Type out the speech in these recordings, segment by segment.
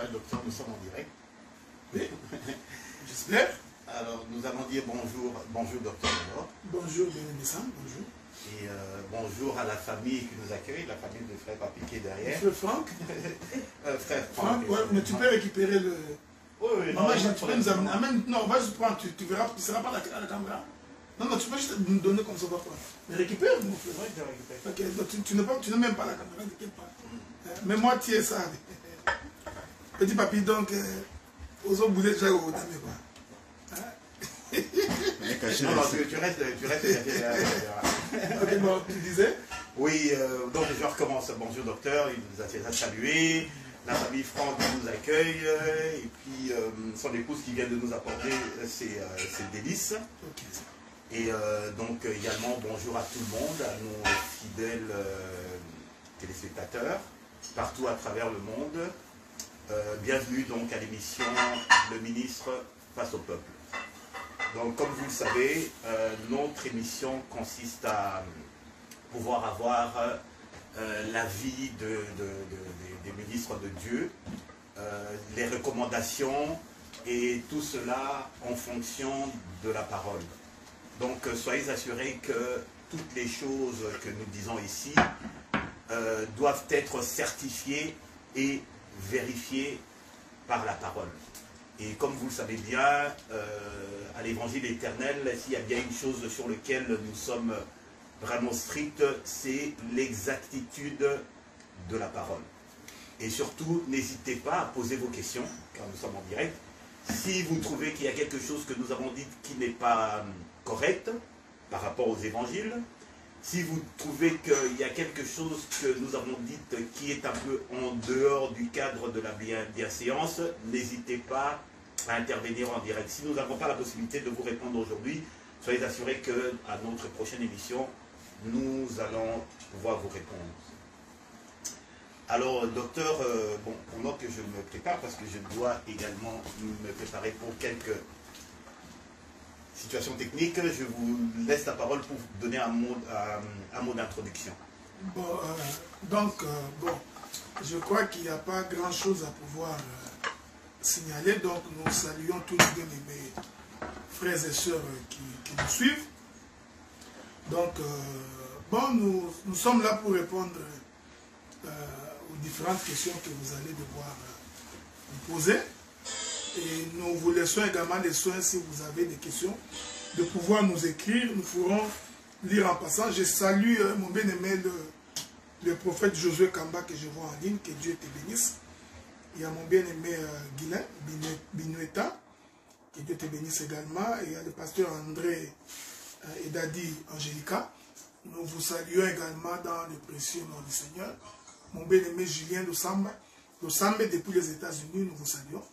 Docteur, nous sommes en direct. Oui, j'espère. Alors, nous allons dire bonjour, bonjour docteur d'abord. Bonjour, bien-aimé, bonjour. Et bonjour à la famille qui nous accueille, la famille de frère Papi qui est derrière. Frère Franck. Frère Franck. Ouais, mais tu peux récupérer le... Oui, oui, non, tu peux nous amener. Amène, non, vas-y prendre, tu verras, tu ne seras pas à la caméra. Non, non, tu peux juste nous donner comme ça, on va prendre. Mais récupère, mon frère. Oui, je récupère. Ok, donc tu n'as même pas la caméra, ne t'inquiète pas. Mais moi, tu es ça. Petit papy, donc, aux autres boulets, j'ai au dame, quoi. Non, non, tu restes. Ok, bon, tu disais? Oui, donc je recommence. Bonjour docteur, il nous a fait saluer. La famille Franck nous accueille. Et puis son épouse qui vient de nous apporter ses délices. Okay. Et donc également bonjour à tout le monde, à nos fidèles téléspectateurs, partout à travers le monde. Bienvenue donc à l'émission Le ministre face au peuple. Donc comme vous le savez, notre émission consiste à pouvoir avoir l'avis des ministres de Dieu, les recommandations et tout cela en fonction de la parole. Donc soyez assurés que toutes les choses que nous disons ici doivent être certifiées et vérifiées par la parole. Et comme vous le savez bien, à l'évangile éternel, s'il y a bien une chose sur laquelle nous sommes vraiment stricts, c'est l'exactitude de la parole. Et surtout, n'hésitez pas à poser vos questions, car nous sommes en direct. Si vous trouvez qu'il y a quelque chose que nous avons dit qui n'est pas correct par rapport aux évangiles, si vous trouvez qu'il y a quelque chose que nous avons dit qui est un peu en dehors du cadre de la bienséance, n'hésitez pas à intervenir en direct. Si nous n'avons pas la possibilité de vous répondre aujourd'hui, soyez assurés qu'à notre prochaine émission, nous allons pouvoir vous répondre. Alors, docteur, bon, pendant que je me prépare, parce que je dois également me préparer pour quelques situations techniques, je vous laisse la parole pour vous donner un mot d'introduction. Bon, bon, je crois qu'il n'y a pas grand-chose à pouvoir signaler, donc nous saluons tous les bien-aimés frères et sœurs qui nous suivent. Donc, bon, nous sommes là pour répondre aux différentes questions que vous allez devoir nous poser. Et nous vous laissons également les soins, si vous avez des questions, de pouvoir nous écrire. Nous ferons lire en passant. Je salue mon bien-aimé, le prophète Josué Kamba, que je vois en ligne, que Dieu te bénisse. Il y a mon bien-aimé Guilain Binueta, que Dieu te bénisse également. Et il y a le pasteur André Edadi Angelica. Nous vous saluons également dans le précieux nom du Seigneur. Mon bien-aimé Julien Losambe depuis les États-Unis, nous vous saluons.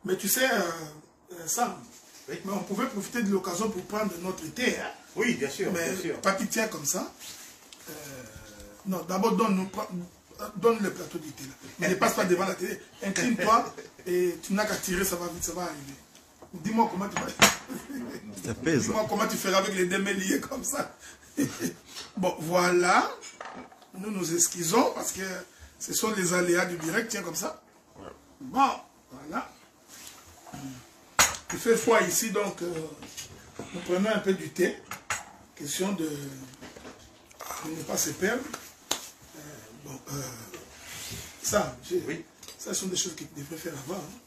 Mais tu sais, Sam, oui, mais on pouvait profiter de l'occasion pour prendre notre thé. Hein? Oui, bien sûr. Mais bien sûr. Papi tient comme ça. Non, d'abord donne le plateau du thé. Là. Mais ne passe pas devant la télé. Incline-toi et tu n'as qu'à tirer, ça va vite, ça va arriver. Dis-moi comment tu vas. Dis-moi comment tu feras avec les démêlés liés comme ça. Bon, voilà. Nous nous excusons parce que ce sont les aléas du direct. Tiens comme ça. Bon, voilà. Il fait froid ici, donc nous prenons un peu du thé. Question de ne pas se perdre. Ça, oui. Ça sont des choses que tu devrais faire avant. Hein.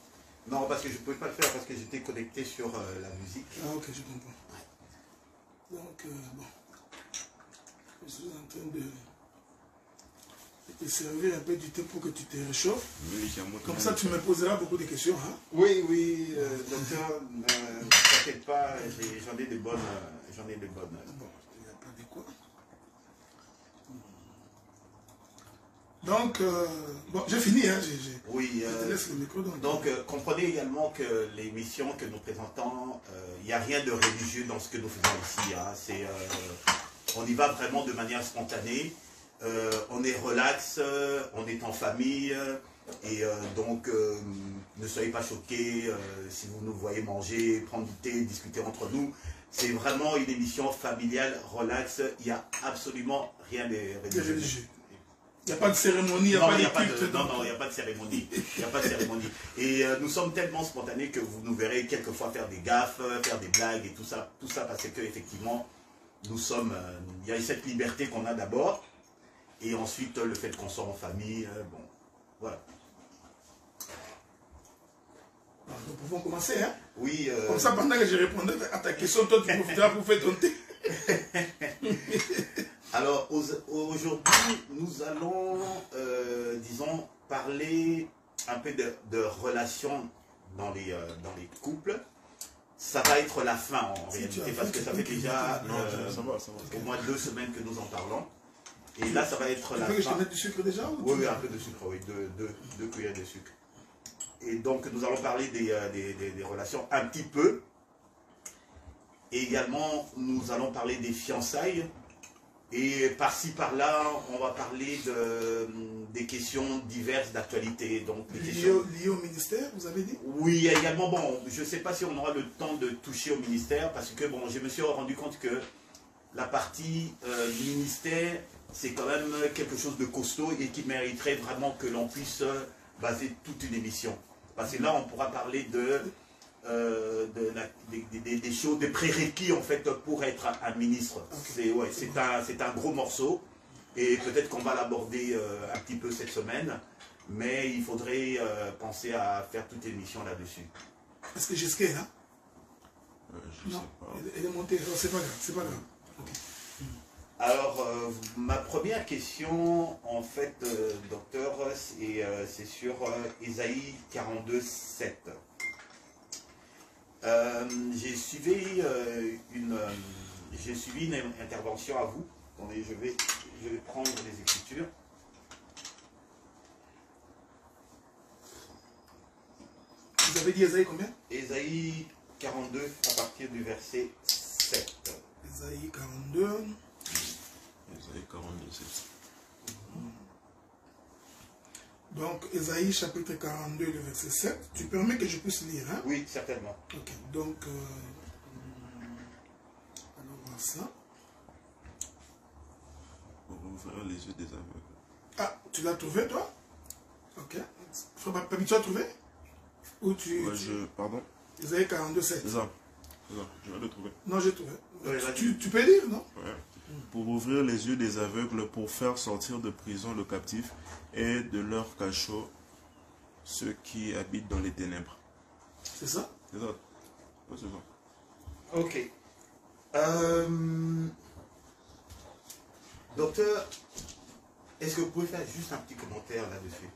Non, parce que je ne pouvais pas le faire parce que j'étais connecté sur la musique. Ah ok, je comprends. Donc, bon. Je suis en train de te servir un peu du thé pour que tu te réchauffes. Comme ça, tu me poseras beaucoup de questions. Hein? Oui, oui, docteur, ne t'inquiète pas, j'en ai des bonnes. Bon, il n'y a pas de quoi. Donc, bon, j'ai fini. Hein, oui, je te laisse le micro. Donc, comprenez également que l'émission que nous présentons, il n'y a rien de religieux dans ce que nous faisons ici. Hein, on y va vraiment de manière spontanée. On est relax, on est en famille et donc ne soyez pas choqués si vous nous voyez manger, prendre du thé, discuter entre nous. C'est vraiment une émission familiale, relax, il n'y a absolument rien de religieux. Il n'y a pas de cérémonie, il n'y a pas de culte. Non, il n'y a pas de cérémonie. Il n'y a pas de cérémonie. Et nous sommes tellement spontanés que vous nous verrez quelquefois faire des gaffes, faire des blagues et tout ça parce que effectivement, nous sommes. Il y a cette liberté qu'on a d'abord, et ensuite le fait qu'on soit en famille. Bon, voilà. Nous pouvons commencer, hein? Oui. Comme ça, pendant que je répondais à ta question, toi, tu profiteras pour faire ton thé. Alors, aujourd'hui, nous allons, disons, parler un peu de relations dans les couples. Ça va être la fin en réalité, parce que ça fait déjà au moins 2 semaines que nous en parlons. Et là, ça va être la fin. Tu veux que je te mette du sucre déjà? Oui, un peu de sucre, oui, 2 cuillères de sucre. Et donc, nous allons parler des relations un petit peu. Et également, nous allons parler des fiançailles. Et par-ci, par-là, on va parler des questions diverses d'actualité. Liées au ministère, vous avez dit? Oui, également, bon, je ne sais pas si on aura le temps de toucher au ministère, parce que, bon, je me suis rendu compte que la partie ministère, c'est quand même quelque chose de costaud et qui mériterait vraiment que l'on puisse baser toute une émission. Parce que là, on pourra parler des choses, des prérequis en fait pour être un ministre. Okay. C'est un gros morceau et peut-être qu'on va l'aborder un petit peu cette semaine, mais il faudrait penser à faire toute l'émission là-dessus. Est-ce que Jessica est là? Je non, sais pas. Elle est montée, c'est pas grave, c'est pas grave. Okay. Alors, ma première question, en fait, docteur, c'est sur Ésaïe 42, 7. J'ai suivi une intervention à vous. Attendez, je vais prendre les Écritures. Vous avez dit Ésaïe combien? Ésaïe 42 à partir du verset 7. Ésaïe 42. Ésaïe 42, 7. Donc, Ésaïe chapitre 42, le verset 7. Tu permets que je puisse lire, hein? Oui, certainement. Ok, donc, allons voir ça. Pour ouvrir les yeux des aveugles. Ah, tu l'as trouvé, toi? Ok. Papi, tu as trouvé? Ou tu... Ouais, pardon? Ésaïe 42, 7. C'est ça. Je vais le trouver. Non, j'ai trouvé. Ouais, tu peux lire, non? Ouais. Pour ouvrir les yeux des aveugles, pour faire sortir de prison le captif et de leur cachot ceux qui habitent dans les ténèbres. C'est ça? C'est ça. Ouais, c'est ça. Ok. Docteur, est-ce que vous pouvez faire juste un petit commentaire là-dessus?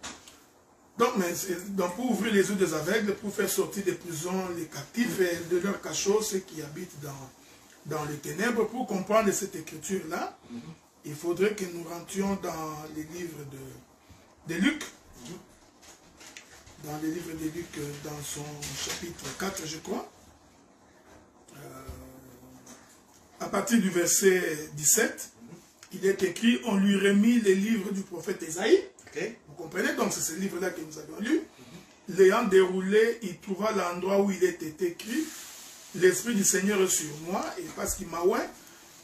Donc, pour ouvrir les yeux des aveugles, pour faire sortir des prisons les captifs et de leur cachot ceux qui habitent dans les ténèbres, pour comprendre cette écriture-là, il faudrait que nous rentrions dans les livres de Luc. Dans les livres de Luc, dans son chapitre 4, je crois. À partir du verset 17, il est écrit, on lui remit les livres du prophète Ésaïe. Okay. Vous comprenez? Donc c'est ce livre-là que nous avions lu. L'ayant déroulé, il trouva l'endroit où il était écrit, l'Esprit du Seigneur est sur moi, et parce qu'il m'a oint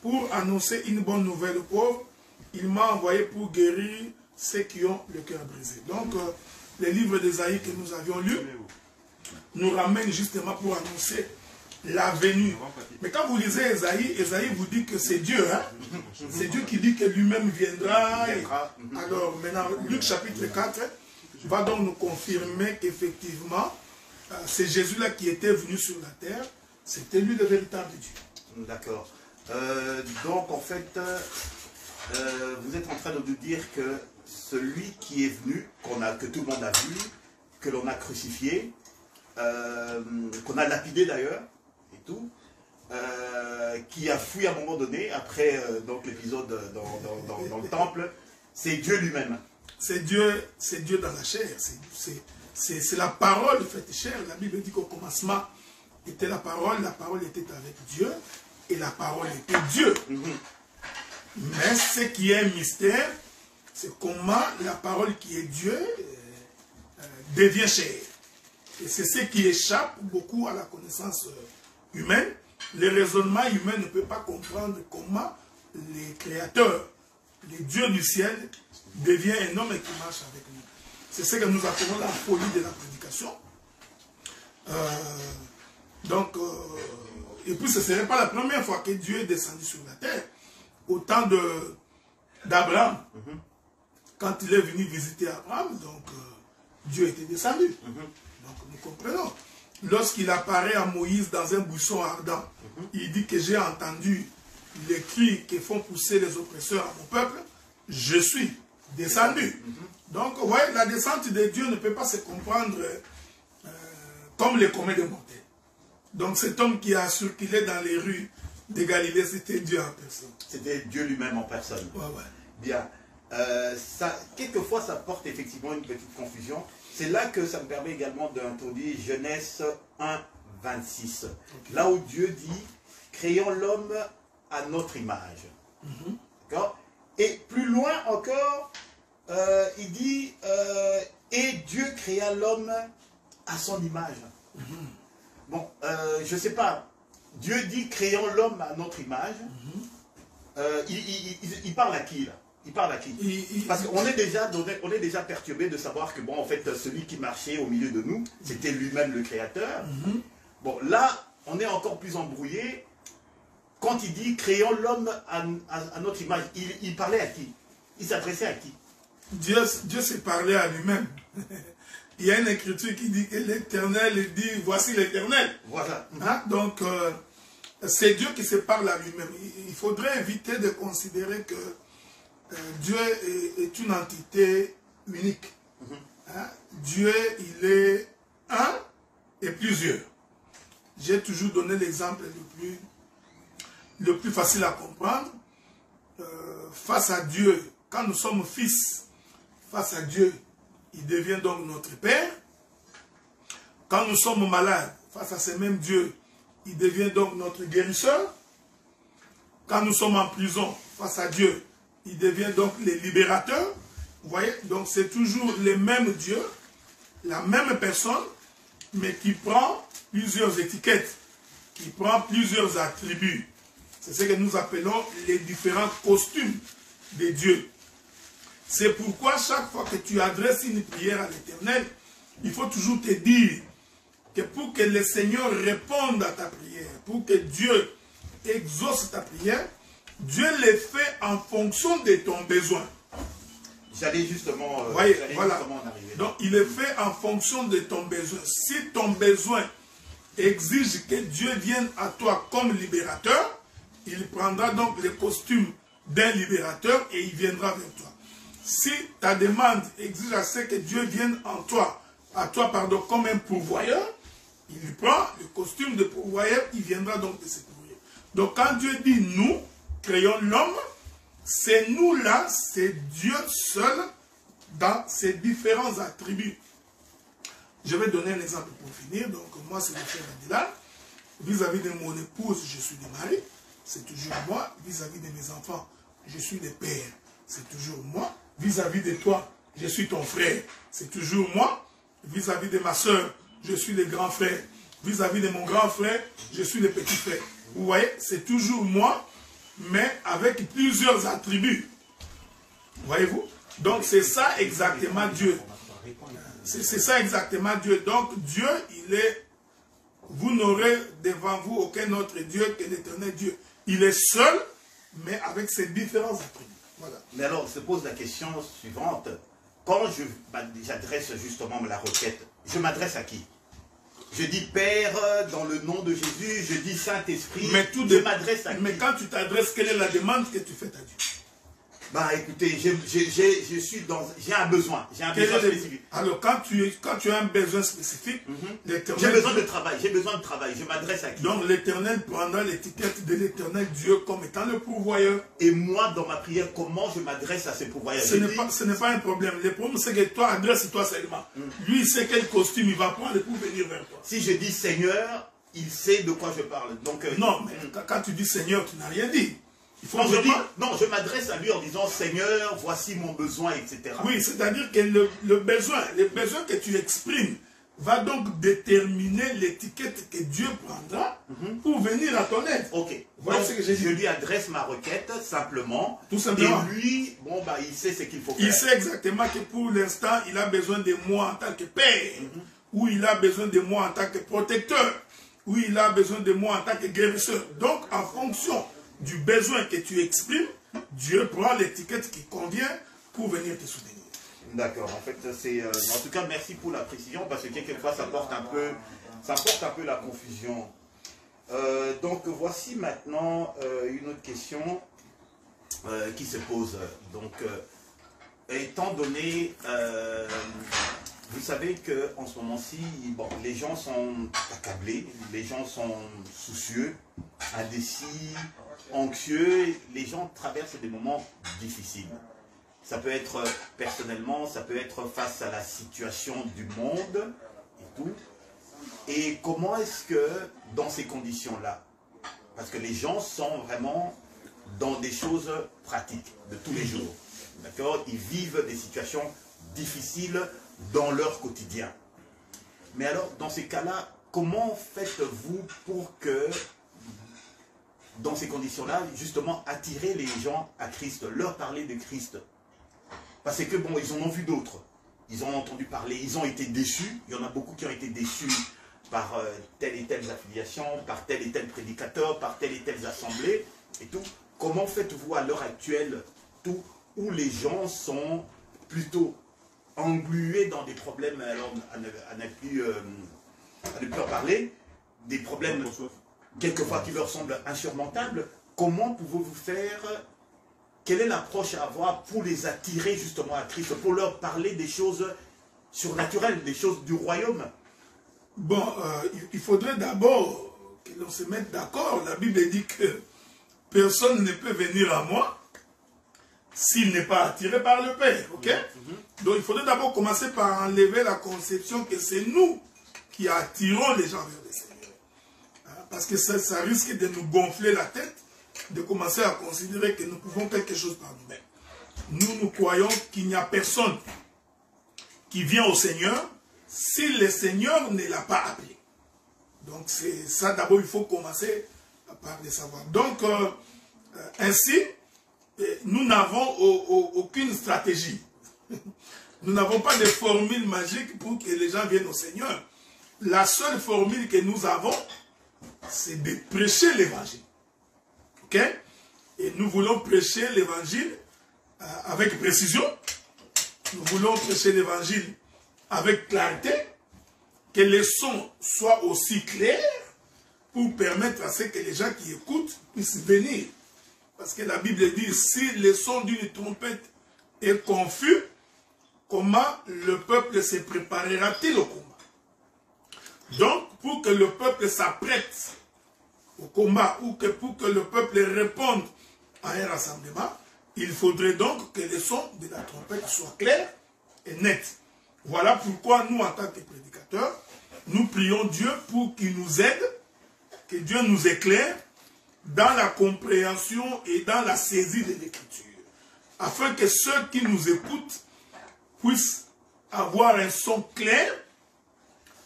pour annoncer une bonne nouvelle aux pauvres, il m'a envoyé pour guérir ceux qui ont le cœur brisé. Donc, les livres d'Ésaïe que nous avions lus nous ramènent justement pour annoncer la venue. Mais quand vous lisez Ésaïe, Ésaïe vous dit que c'est Dieu. Hein? C'est Dieu qui dit que lui-même viendra. Alors, maintenant, Luc chapitre 4 va donc nous confirmer qu'effectivement, c'est Jésus-là qui était venu sur la terre. C'était lui le véritable Dieu. D'accord. Donc, en fait, vous êtes en train de nous dire que celui qui est venu, que tout le monde a vu, que l'on a crucifié, qu'on a lapidé d'ailleurs, et tout, qui a fui à un moment donné, après donc l'épisode dans le temple, c'est Dieu lui-même. C'est Dieu dans la chair, c'est la parole faite chair. La Bible dit qu'au commencement était la parole était avec Dieu, et la parole était Dieu. Mais ce qui est un mystère, c'est comment la parole qui est Dieu devient chair. Et c'est ce qui échappe beaucoup à la connaissance humaine. Le raisonnement humain ne peut pas comprendre comment les créateurs le Dieu du ciel devient un homme et qui marche avec nous. C'est ce que nous appelons la folie de la prédication. Et puis ce ne serait pas la première fois que Dieu est descendu sur la terre. Au temps d'Abraham, quand il est venu visiter Abraham, donc Dieu était descendu. Donc nous comprenons. Lorsqu'il apparaît à Moïse dans un buisson ardent, il dit que j'ai entendu les cris qui font pousser les oppresseurs à mon peuple, je suis descendu. Donc, ouais, la descente de Dieu ne peut pas se comprendre comme les comets de mortels. Donc, cet homme qui a circulé dans les rues de Galilée, c'était Dieu en personne. C'était Dieu lui-même en personne. Ouais, ouais. Bien. Quelquefois, ça porte effectivement une petite confusion. C'est là que ça me permet également d'introduire Genèse 1, 26. Okay. Là où Dieu dit, créons l'homme à notre image. D'accord? Et plus loin encore, il dit, et Dieu créa l'homme à son image. Bon, je ne sais pas, Dieu dit, créons l'homme à notre image. Il parle à qui, là? Il parle à qui? Parce qu'on est déjà perturbé de savoir que, bon, en fait, celui qui marchait au milieu de nous, c'était lui-même le créateur. Bon, là, on est encore plus embrouillé. Quand il dit, créons l'homme à notre image, il parlait à qui? Il s'adressait à qui? Dieu s'est parlé à lui-même. Il y a une écriture qui dit que l'Éternel dit, voici l'Éternel. Voilà. Hein? Donc, c'est Dieu qui se parle à lui-même. Il faudrait éviter de considérer que Dieu est une entité unique. Hein? Dieu, il est un et plusieurs. J'ai toujours donné l'exemple le plus facile à comprendre. Face à Dieu, quand nous sommes fils, face à Dieu, il devient donc notre Père. Quand nous sommes malades, face à ce même Dieu, il devient donc notre guérisseur. Quand nous sommes en prison, face à Dieu, il devient donc le libérateur. Vous voyez, donc c'est toujours le même Dieu, la même personne, mais qui prend plusieurs étiquettes, qui prend plusieurs attributs. C'est ce que nous appelons les différents costumes de Dieu. C'est pourquoi chaque fois que tu adresses une prière à l'Éternel, il faut toujours te dire que pour que le Seigneur réponde à ta prière, pour que Dieu exauce ta prière, Dieu le fait en fonction de ton besoin. J'allais justement, voilà. en arriver. Donc il est fait en fonction de ton besoin. Si ton besoin exige que Dieu vienne à toi comme libérateur, il prendra donc le costume d'un libérateur et il viendra vers toi. Si ta demande exige à ce que Dieu vienne à toi comme un pourvoyeur, il prend le costume de pourvoyeur, il viendra donc de se pourvoyer. Donc quand Dieu dit nous, créons l'homme, c'est nous là, c'est Dieu seul dans ses différents attributs. Je vais donner un exemple pour finir. Donc moi c'est le frère Adila. Vis-à-vis de mon épouse, je suis le mari. C'est toujours moi. Vis-à-vis de mes enfants, je suis le père. C'est toujours moi. Vis-à-vis de toi, je suis ton frère. C'est toujours moi. Vis-à-vis de ma soeur, je suis le grand frère. Vis-à-vis de mon grand frère, je suis le petit frère. Vous voyez, c'est toujours moi, mais avec plusieurs attributs. Voyez-vous? Donc c'est ça exactement Dieu. C'est ça exactement Dieu. Donc Dieu, il est... Vous n'aurez devant vous aucun autre Dieu que l'Éternel Dieu. Il est seul, mais avec ses différents attributs. Voilà. Mais alors, se pose la question suivante. Quand j'adresse justement la requête, je m'adresse à qui? Je dis Père dans le nom de Jésus, je dis Saint-Esprit, je m'adresse à qui? Mais quand tu t'adresses, quelle est la demande que tu fais à Dieu? Bah écoutez, j'ai un besoin spécifique. Alors quand tu as un besoin spécifique, j'ai besoin de travail, je m'adresse à qui? Donc l'Éternel prendra l'étiquette de l'Éternel Dieu comme étant le pourvoyeur. Et moi dans ma prière, comment je m'adresse à ce pourvoyeur? Ce n'est pas un problème. Le problème c'est que toi, adresse-toi seulement. Lui il sait quel costume il va prendre pour venir vers toi. Si je dis Seigneur, il sait de quoi je parle. Donc, non, mais quand tu dis Seigneur, tu n'as rien dit. Non, je m'adresse à lui en disant Seigneur, voici mon besoin, etc. Oui, c'est-à-dire que le besoin que tu exprimes va donc déterminer l'étiquette que Dieu prendra pour venir à ton aide. Ok. Voilà Donc, ce que j'ai dit. je lui adresse ma requête simplement. Tout simplement. Et lui, bon, bah, il sait ce qu'il faut faire. Il sait exactement que pour l'instant, il a besoin de moi en tant que père, ou il a besoin de moi en tant que protecteur, ou il a besoin de moi en tant que guérisseur. Donc, en fonction du besoin que tu exprimes, Dieu prend l'étiquette qui convient pour venir te soutenir. D'accord, en fait, c'est... en tout cas, merci pour la précision, parce que quelquefois, ça porte un peu la confusion. Donc, voici maintenant une autre question qui se pose. Donc, étant donné... vous savez qu'en ce moment-ci, bon, les gens sont accablés, les gens sont soucieux, indécis, anxieux, les gens traversent des moments difficiles. Ça peut être personnellement, ça peut être face à la situation du monde et tout. Et comment est-ce que, dans ces conditions-là, parce que les gens sont vraiment dans des choses pratiques de tous les jours, d'accord? Ils vivent des situations difficiles dans leur quotidien. Mais alors, dans ces cas-là, comment faites-vous pour que, dans ces conditions-là, justement, attirer les gens à Christ, leur parler de Christ? Parce que, bon, ils en ont vu d'autres. Ils en ont entendu parler, ils ont été déçus. Il y en a beaucoup qui ont été déçus par telle et telle affiliation, par tel et tel prédicateur, par telle et telle assemblée et tout. Comment faites-vous à l'heure actuelle, tout, où les gens sont plutôt englués dans des problèmes, alors à ne plus en parler, des problèmes quelquefois qui leur semblent insurmontables? Comment pouvez-vous faire? Quelle est l'approche à avoir pour les attirer justement à Christ, pour leur parler des choses surnaturelles, des choses du royaume? Bon, il faudrait d'abord que l'on se mette d'accord. La Bible dit que personne ne peut venir à moi s'il n'est pas attiré par le Père. Ok? Donc il faudrait d'abord commencer par enlever la conception que c'est nous qui attirons les gens vers le Seigneur. Parce que ça risque de nous gonfler la tête, de commencer à considérer que nous pouvons quelque chose par nous-mêmes. Nous croyons qu'il n'y a personne qui vient au Seigneur si le Seigneur ne l'a pas appelé. Donc c'est ça d'abord, il faut commencer par le savoir. Donc ainsi, nous n'avons aucune stratégie. Nous n'avons pas de formule magique pour que les gens viennent au Seigneur. La seule formule que nous avons, c'est de prêcher l'évangile. Ok? Et nous voulons prêcher l'évangile avec précision. Nous voulons prêcher l'évangile avec clarté. Que les sons soient aussi clairs pour permettre à ce que les gens qui écoutent puissent venir. Parce que la Bible dit, si le son d'une trompette est confus, comment le peuple se préparera-t-il au combat? Donc, pour que le peuple s'apprête au combat, ou que pour que le peuple réponde à un rassemblement, il faudrait donc que le son de la trompette soit clair et net. Voilà pourquoi nous, en tant que prédicateurs, nous prions Dieu pour qu'il nous aide, que Dieu nous éclaire dans la compréhension et dans la saisie de l'Écriture, afin que ceux qui nous écoutent puissent avoir un son clair,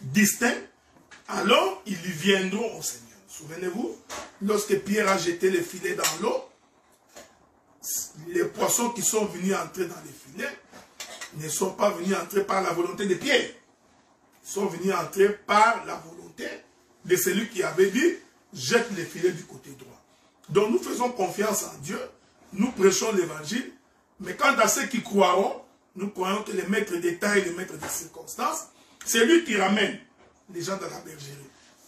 distinct, alors ils viendront au Seigneur. Souvenez-vous, lorsque Pierre a jeté les filets dans l'eau, les poissons qui sont venus entrer dans les filets ne sont pas venus entrer par la volonté de Pierre. Ils sont venus entrer par la volonté de celui qui avait dit « jette les filets du côté droit ». Donc nous faisons confiance en Dieu, nous prêchons l'évangile, mais quant à ceux qui croiront, nous croyons que le maître des temps et le maître des circonstances, c'est lui qui ramène les gens dans la bergerie.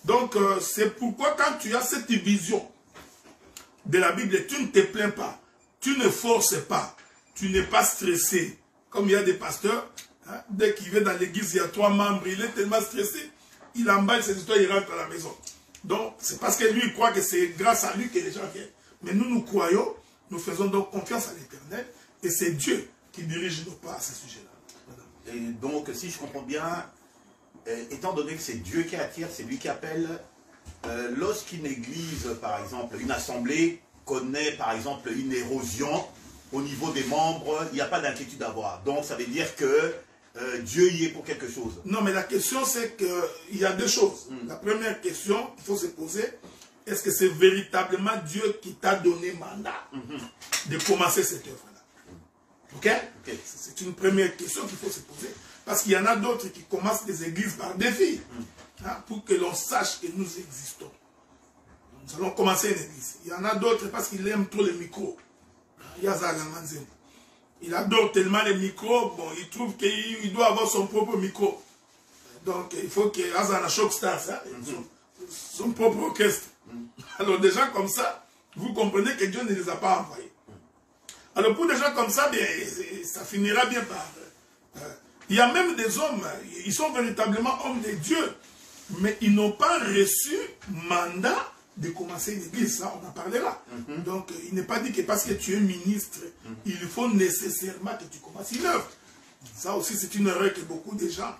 Donc c'est pourquoi quand tu as cette vision de la Bible, tu ne te plains pas, tu ne forces pas, tu n'es pas stressé. Comme il y a des pasteurs, hein, dès qu'il vient dans l'église, il y a 3 membres, il est tellement stressé, il emballe ses histoires, il rentre à la maison. Donc c'est parce que lui il croit que c'est grâce à lui que les gens viennent. Mais nous, nous croyons, nous faisons donc confiance à l'Éternel, et c'est Dieu qui dirige nos pas à ce sujet-là. Et donc, si je comprends bien, étant donné que c'est Dieu qui attire, c'est lui qui appelle, lorsqu'une église, par exemple, une assemblée, connaît par exemple une érosion au niveau des membres, il n'y a pas d'inquiétude à avoir. Donc ça veut dire que Dieu y est pour quelque chose. Non, mais la question c'est qu'il y a deux choses. La première question qu'il faut se poser, est-ce que c'est véritablement Dieu qui t'a donné mandat de commencer cette œuvre-là? Ok? C'est une première question qu'il faut se poser. Parce qu'il y en a d'autres qui commencent des églises par défi. Pour que l'on sache que nous existons. Nous allons commencer une église. Il y en a d'autres parce qu'ils aiment trop les micros. Il adore tellement les micros, bon, il trouve qu'il doit avoir son propre micro. Donc il faut qu'il ait un choc star, son propre orchestre. Alors des gens comme ça, vous comprenez que Dieu ne les a pas envoyés. Alors pour des gens comme ça, bien, ça finira bien par... il y a même des hommes, ils sont véritablement hommes de Dieu, mais ils n'ont pas reçu mandat de commencer une église, ça on en parlera. Donc il n'est pas dit que parce que tu es ministre, il faut nécessairement que tu commences une œuvre. Ça aussi c'est une erreur que beaucoup de gens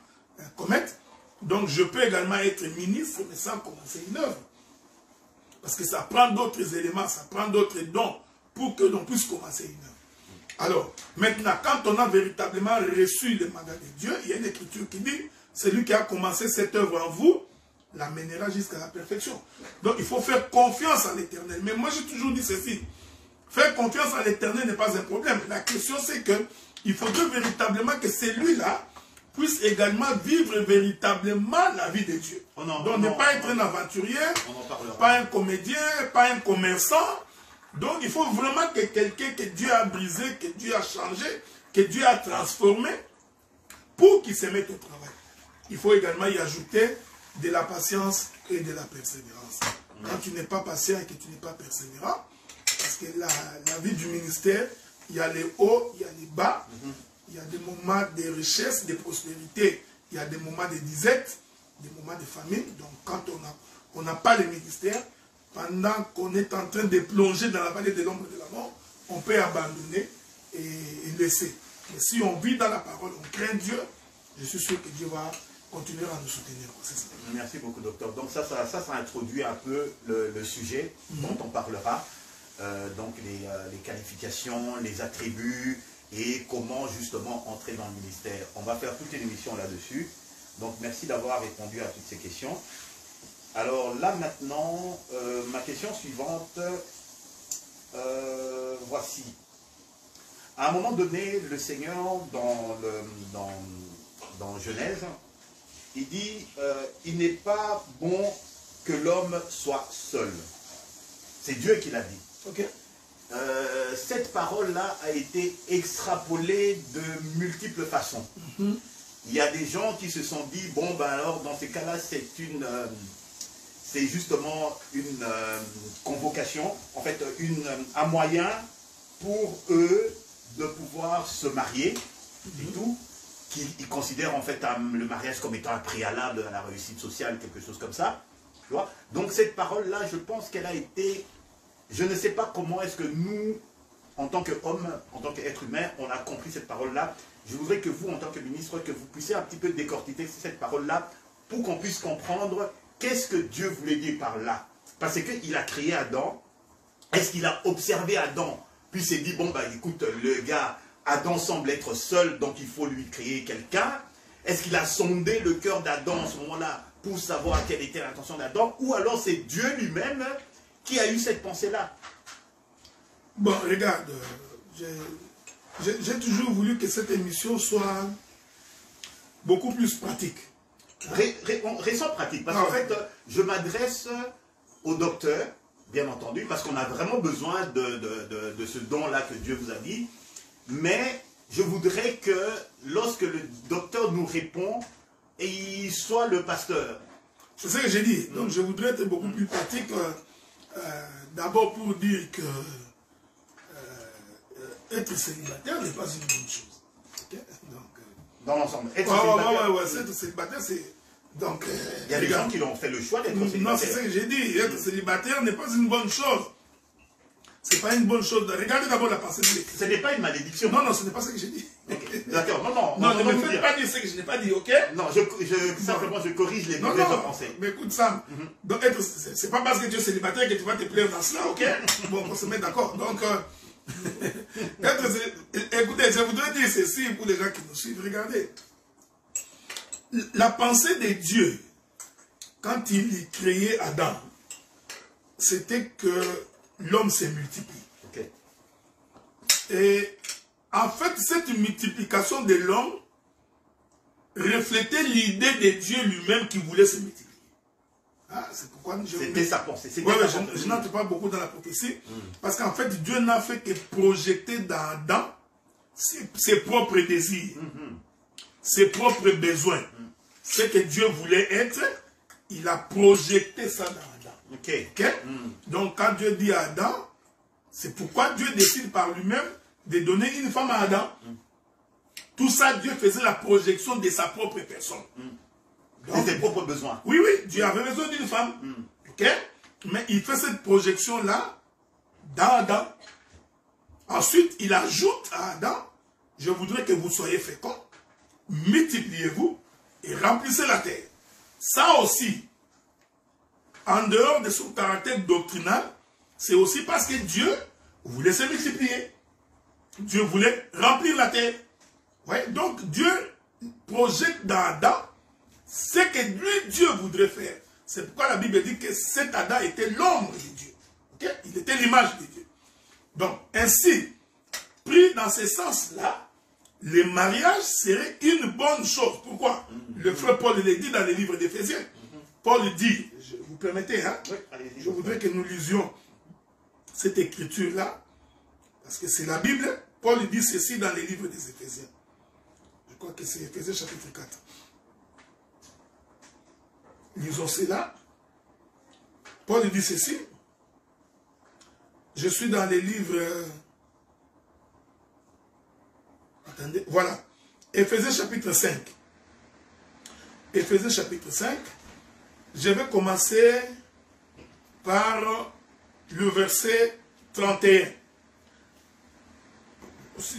commettent. Donc je peux également être ministre, mais sans commencer une œuvre. Parce que ça prend d'autres éléments, ça prend d'autres dons pour que l'on puisse commencer une œuvre. Alors, maintenant, quand on a véritablement reçu le mandat de Dieu, il y a une écriture qui dit, celui qui a commencé cette œuvre en vous, l'amènera jusqu'à la perfection. Donc, il faut faire confiance à l'Éternel. Mais moi, j'ai toujours dit ceci. Faire confiance à l'Éternel n'est pas un problème. La question, c'est que il faudrait véritablement que celui-là puisse également vivre véritablement la vie de Dieu. Donc, ne pas être un aventurier, pas un comédien, pas un commerçant. Donc, il faut vraiment que quelqu'un que Dieu a brisé, que Dieu a changé, que Dieu a transformé, pour qu'il se mette au travail. Il faut également y ajouter de la patience et de la persévérance. Quand tu n'es pas patient et que tu n'es pas persévérant, parce que la vie du ministère, il y a les hauts, il y a les bas, il y a des moments de richesse, de prospérité, il y a des moments de disette, des moments de famine. Donc quand on n'a pas le ministère, pendant qu'on est en train de plonger dans la vallée de l'ombre de la mort, on peut abandonner et laisser. Mais si on vit dans la parole, on craint Dieu, je suis sûr que Dieu va continuer à nous soutenir. Merci beaucoup, docteur. Donc ça introduit un peu le sujet dont on parlera. Donc les qualifications, les attributs et comment justement entrer dans le ministère. On va faire toute une émission là-dessus. Donc merci d'avoir répondu à toutes ces questions. Alors là maintenant, ma question suivante, voici. À un moment donné, le Seigneur, dans Genèse, il dit, il n'est pas bon que l'homme soit seul. C'est Dieu qui l'a dit. Okay. Cette parole-là a été extrapolée de multiples façons. Il y a des gens qui se sont dit, bon ben alors dans ces cas-là, c'est justement une convocation, en fait un moyen pour eux de pouvoir se marier et tout, qu'ils considèrent en fait le mariage comme étant un préalable à la réussite sociale, quelque chose comme ça. Tu vois? Donc cette parole-là, je pense qu'elle a été, je ne sais pas comment est-ce que nous, en tant qu'hommes, en tant qu'êtres humains, on a compris cette parole-là. Je voudrais que vous, en tant que ministre, que vous puissiez un petit peu décortiquer cette parole-là pour qu'on puisse comprendre qu'est-ce que Dieu voulait dire par là. Parce qu'il a créé Adam. Est-ce qu'il a observé Adam, puis s'est dit, bon, bah écoute, le gars, Adam semble être seul, donc il faut lui créer quelqu'un. Est-ce qu'il a sondé le cœur d'Adam en ce moment-là pour savoir quelle était l'intention d'Adam? Ou alors c'est Dieu lui-même qui a eu cette pensée-là? Bon, regarde, j'ai toujours voulu que cette émission soit beaucoup plus pratique. Restons pratique, parce qu'en fait, je m'adresse au docteur, bien entendu, parce qu'on a vraiment besoin de ce don-là que Dieu vous a dit, mais je voudrais que lorsque le docteur nous répond, il soit le pasteur. C'est ce que j'ai dit, donc je voudrais être beaucoup plus pratique, d'abord pour dire que être célibataire n'est pas une bonne chose. Okay? Donc, dans l'ensemble. Être célibataire. Être célibataire, c'est... Donc, il y a des gens qui ont fait le choix d'être célibataire. Non, c'est ce que j'ai dit. Être célibataire n'est pas une bonne chose. C'est pas une bonne chose. Regardez d'abord la pensée de l'Écriture. Ce n'est pas une malédiction. Non, non, ce n'est pas ce que j'ai dit. Okay. D'accord, non. Non, ne me faites pas dire ce que je n'ai pas dit, ok? Non, simplement, je corrige les mauvaises pensées. Mais écoute, Sam, donc c'est pas parce que tu es célibataire que tu vas te plaire dans cela, ok? Bon, on se met d'accord. Donc, écoutez, je voudrais dire ceci pour les gens qui nous suivent. Regardez, la pensée de Dieu, quand il créait Adam, c'était que l'homme se multiplie. Okay. Et en fait, cette multiplication de l'homme reflétait l'idée de Dieu lui-même qui voulait se multiplier. Ah, c'est pourquoi c'était sa pensée. Je n'entre pas beaucoup dans la prophétie, parce qu'en fait, Dieu n'a fait que projeter dans Adam ses propres désirs, ses propres besoins. Ce que Dieu voulait être, il a projeté ça dans Adam. Okay. Okay? Donc, quand Dieu dit à Adam, c'est pourquoi Dieu décide par lui-même de donner une femme à Adam. Tout ça, Dieu faisait la projection de sa propre personne. De ses propres besoins. Oui, oui, Dieu avait besoin d'une femme. Ok? Mais il fait cette projection-là dans Adam. Ensuite, il ajoute à Adam, je voudrais que vous soyez féconds, multipliez-vous et remplissez la terre. Ça aussi, en dehors de son caractère doctrinal, c'est aussi parce que Dieu voulait se multiplier. Dieu voulait remplir la terre. Ouais, donc Dieu projette dans Adam ce que lui, Dieu voudrait faire. C'est pourquoi la Bible dit que cet Adam était l'ombre de Dieu. Okay? Il était l'image de Dieu. Donc, ainsi, pris dans ce sens-là, le mariage serait une bonne chose. Pourquoi? Le frère Paul le dit dans le livre d'Éphésiens. Paul dit, vous permettez, hein? Oui, je voudrais que nous lisions cette écriture-là, parce que c'est la Bible. Paul dit ceci dans les livres des Éphésiens. Je crois que c'est Éphésiens chapitre 4. Lisons cela. Paul dit ceci. Je suis dans les livres... Attendez, voilà. Éphésiens chapitre 5. Éphésiens chapitre 5. Je vais commencer par le verset 31.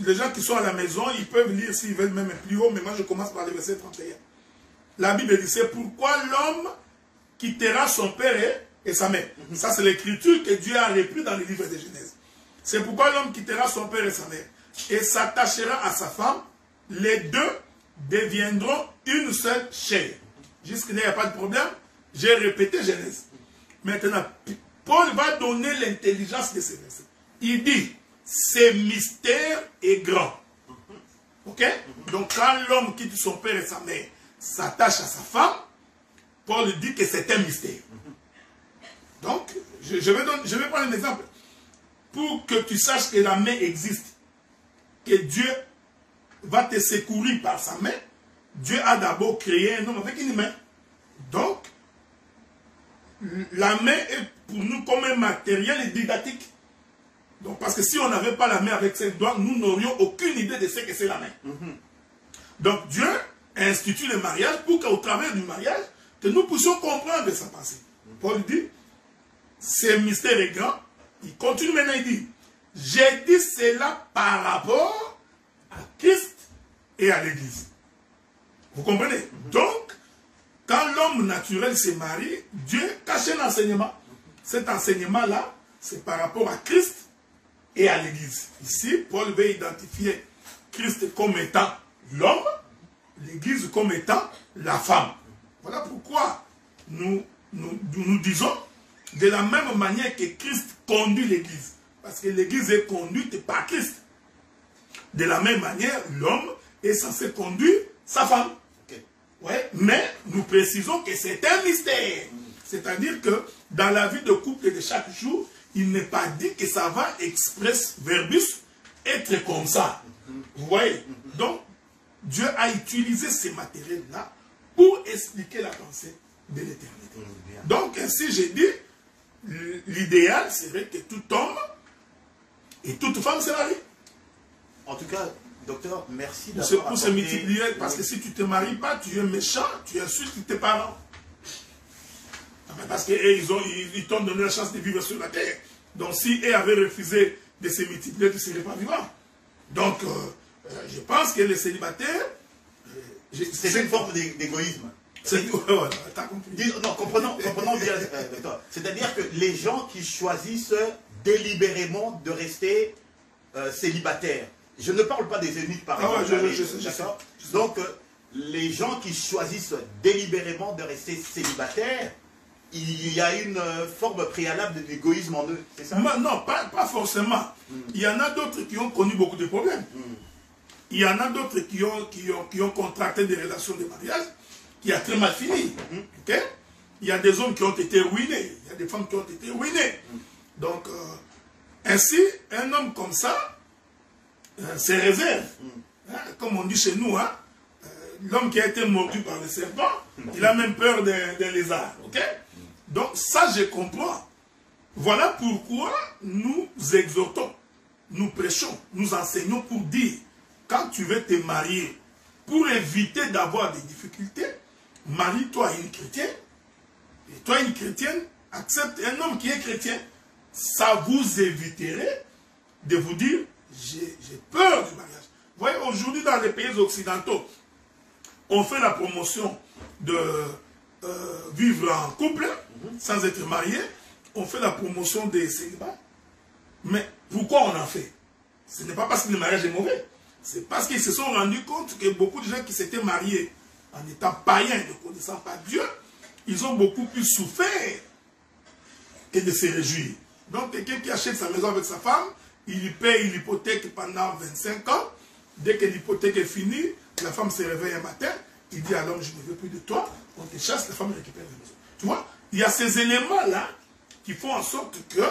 Les gens qui sont à la maison, ils peuvent lire s'ils veulent même plus haut, mais moi je commence par le verset 31. La Bible dit, c'est pourquoi l'homme quittera son père et sa mère. Ça c'est l'écriture que Dieu a repris dans le livre de Genèse. C'est pourquoi l'homme quittera son père et sa mère et s'attachera à sa femme. Les deux deviendront une seule chair. Jusque-là, il n'y a pas de problème. J'ai répété Genèse. Maintenant, Paul va donner l'intelligence de ces versets. Il dit, ce mystère est grand. Ok? Donc, quand l'homme quitte son père et sa mère, s'attache à sa femme, Paul dit que c'est un mystère. Donc, je vais prendre un exemple. Pour que tu saches que la main existe, que Dieu va te secourir par sa main, Dieu a d'abord créé un homme avec une main. Donc, la main est pour nous comme un matériel didactique. Donc, parce que si on n'avait pas la main avec ses doigts, nous n'aurions aucune idée de ce que c'est la main. Donc, Dieu institue le mariage pour qu'au travers du mariage, que nous puissions comprendre sa pensée. Paul dit, ce mystère est grand. Il continue maintenant, il dit, j'ai dit cela par rapport à Christ et à l'Église. Vous comprenez? Donc, quand l'homme naturel se marie, Dieu cache un enseignement. Cet enseignement-là, c'est par rapport à Christ et à l'Église. Ici, Paul veut identifier Christ comme étant l'homme, l'Église comme étant la femme. Voilà pourquoi nous disons de la même manière que Christ conduit l'Église. Parce que l'Église est conduite par Christ. De la même manière, l'homme est censé conduire sa femme. Okay. Ouais, mais nous précisons que c'est un mystère. C'est-à-dire que dans la vie de couple de chaque jour, il n'est pas dit que ça va express verbis être comme ça. Vous voyez? Donc, Dieu a utilisé ces matériels-là pour expliquer la pensée de l'éternité. Donc, ainsi j'ai dit, l'idéal serait que tout homme et toute femme se marient. En tout cas, docteur, merci d'avoir apporté... Pour se multiplier, parce que si tu ne te maries pas, tu es méchant, tu insultes tes parents. Parce qu'ils t'ont donné la chance de vivre sur la terre. Donc si ils avaient refusé de se multiplier, tu ne serais pas vivant. Donc, je pense que les célibataires... c'est une forme d'égoïsme. Voilà, t'as compris. Non, comprenons bien. C'est-à-dire que les gens qui choisissent délibérément de rester célibataires, je ne parle pas des élites par exemple. D'accord. Donc, les gens qui choisissent délibérément de rester célibataires, il y a une forme préalable d'égoïsme en eux, c'est ça? Non, pas forcément. Il y en a d'autres qui ont connu beaucoup de problèmes. Il y en a d'autres qui ont contracté des relations de mariage qui a très mal fini. Ok? Il y a des hommes qui ont été ruinés. Il y a des femmes qui ont été ruinées. Donc, ainsi, un homme comme ça, c'est réserve. Comme on dit chez nous, hein, l'homme qui a été mordu par le serpent, il a même peur des lézards. Ok? Donc, ça, je comprends. Voilà pourquoi nous exhortons, nous prêchons, nous enseignons pour dire, quand tu veux te marier, pour éviter d'avoir des difficultés, marie-toi à une chrétienne, et toi, une chrétienne, accepte un homme qui est chrétien. Ça vous éviterait de vous dire, j'ai peur du mariage. Vous voyez, aujourd'hui, dans les pays occidentaux, on fait la promotion de vivre en couple, sans être marié. On fait la promotion des célibats. Mais pourquoi on en fait? Ce n'est pas parce que le mariage est mauvais. C'est parce qu'ils se sont rendus compte que beaucoup de gens qui s'étaient mariés en étant païens, ne connaissant pas Dieu, ils ont beaucoup plus souffert que de se réjouir. Donc quelqu'un qui achète sa maison avec sa femme, il paye l'hypothèque pendant 25 ans. Dès que l'hypothèque est finie, la femme se réveille un matin, il dit à l'homme, je ne veux plus de toi, on te chasse, la femme récupère la maison. Tu vois, il y a ces éléments-là qui font en sorte que,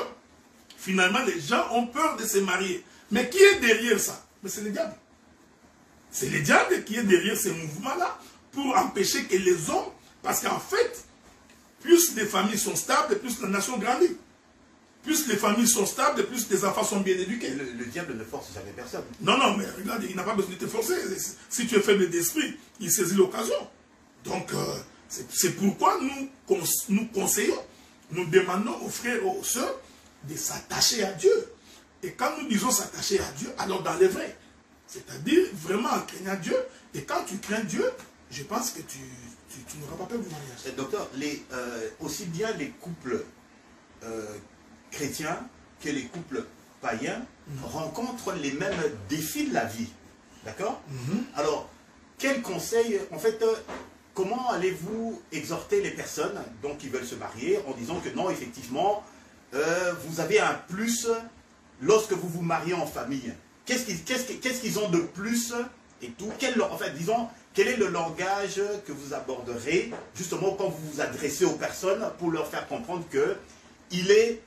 finalement, les gens ont peur de se marier. Mais qui est derrière ça? Mais c'est le diable. C'est le diable qui est derrière ces mouvements-là pour empêcher que les hommes, parce qu'en fait, plus les familles sont stables, plus la nation grandit. Plus les familles sont stables, plus les enfants sont bien éduqués. Le diable ne force jamais personne. Non, non, mais regarde, il n'a pas besoin de te forcer. Si tu es faible d'esprit, il saisit l'occasion. Donc, c'est pourquoi nous conseillons, nous demandons aux frères et aux sœurs de s'attacher à Dieu. Et quand nous disons s'attacher à Dieu, alors dans les vrais. C'est-à-dire vraiment en craignant Dieu. Et quand tu crains Dieu, je pense que tu n'auras pas peur du mariage. Docteur, aussi bien les couples chrétiens que les couples païens rencontrent les mêmes défis de la vie. D'accord? Alors, quel conseil, en fait, comment allez-vous exhorter les personnes donc, qui veulent se marier en disant que non, effectivement, vous avez un plus lorsque vous vous mariez en famille? Qu'est-ce qu'ils ont de plus et tout? Disons, quel est le langage que vous aborderez justement quand vous vous adressez aux personnes pour leur faire comprendre qu'il est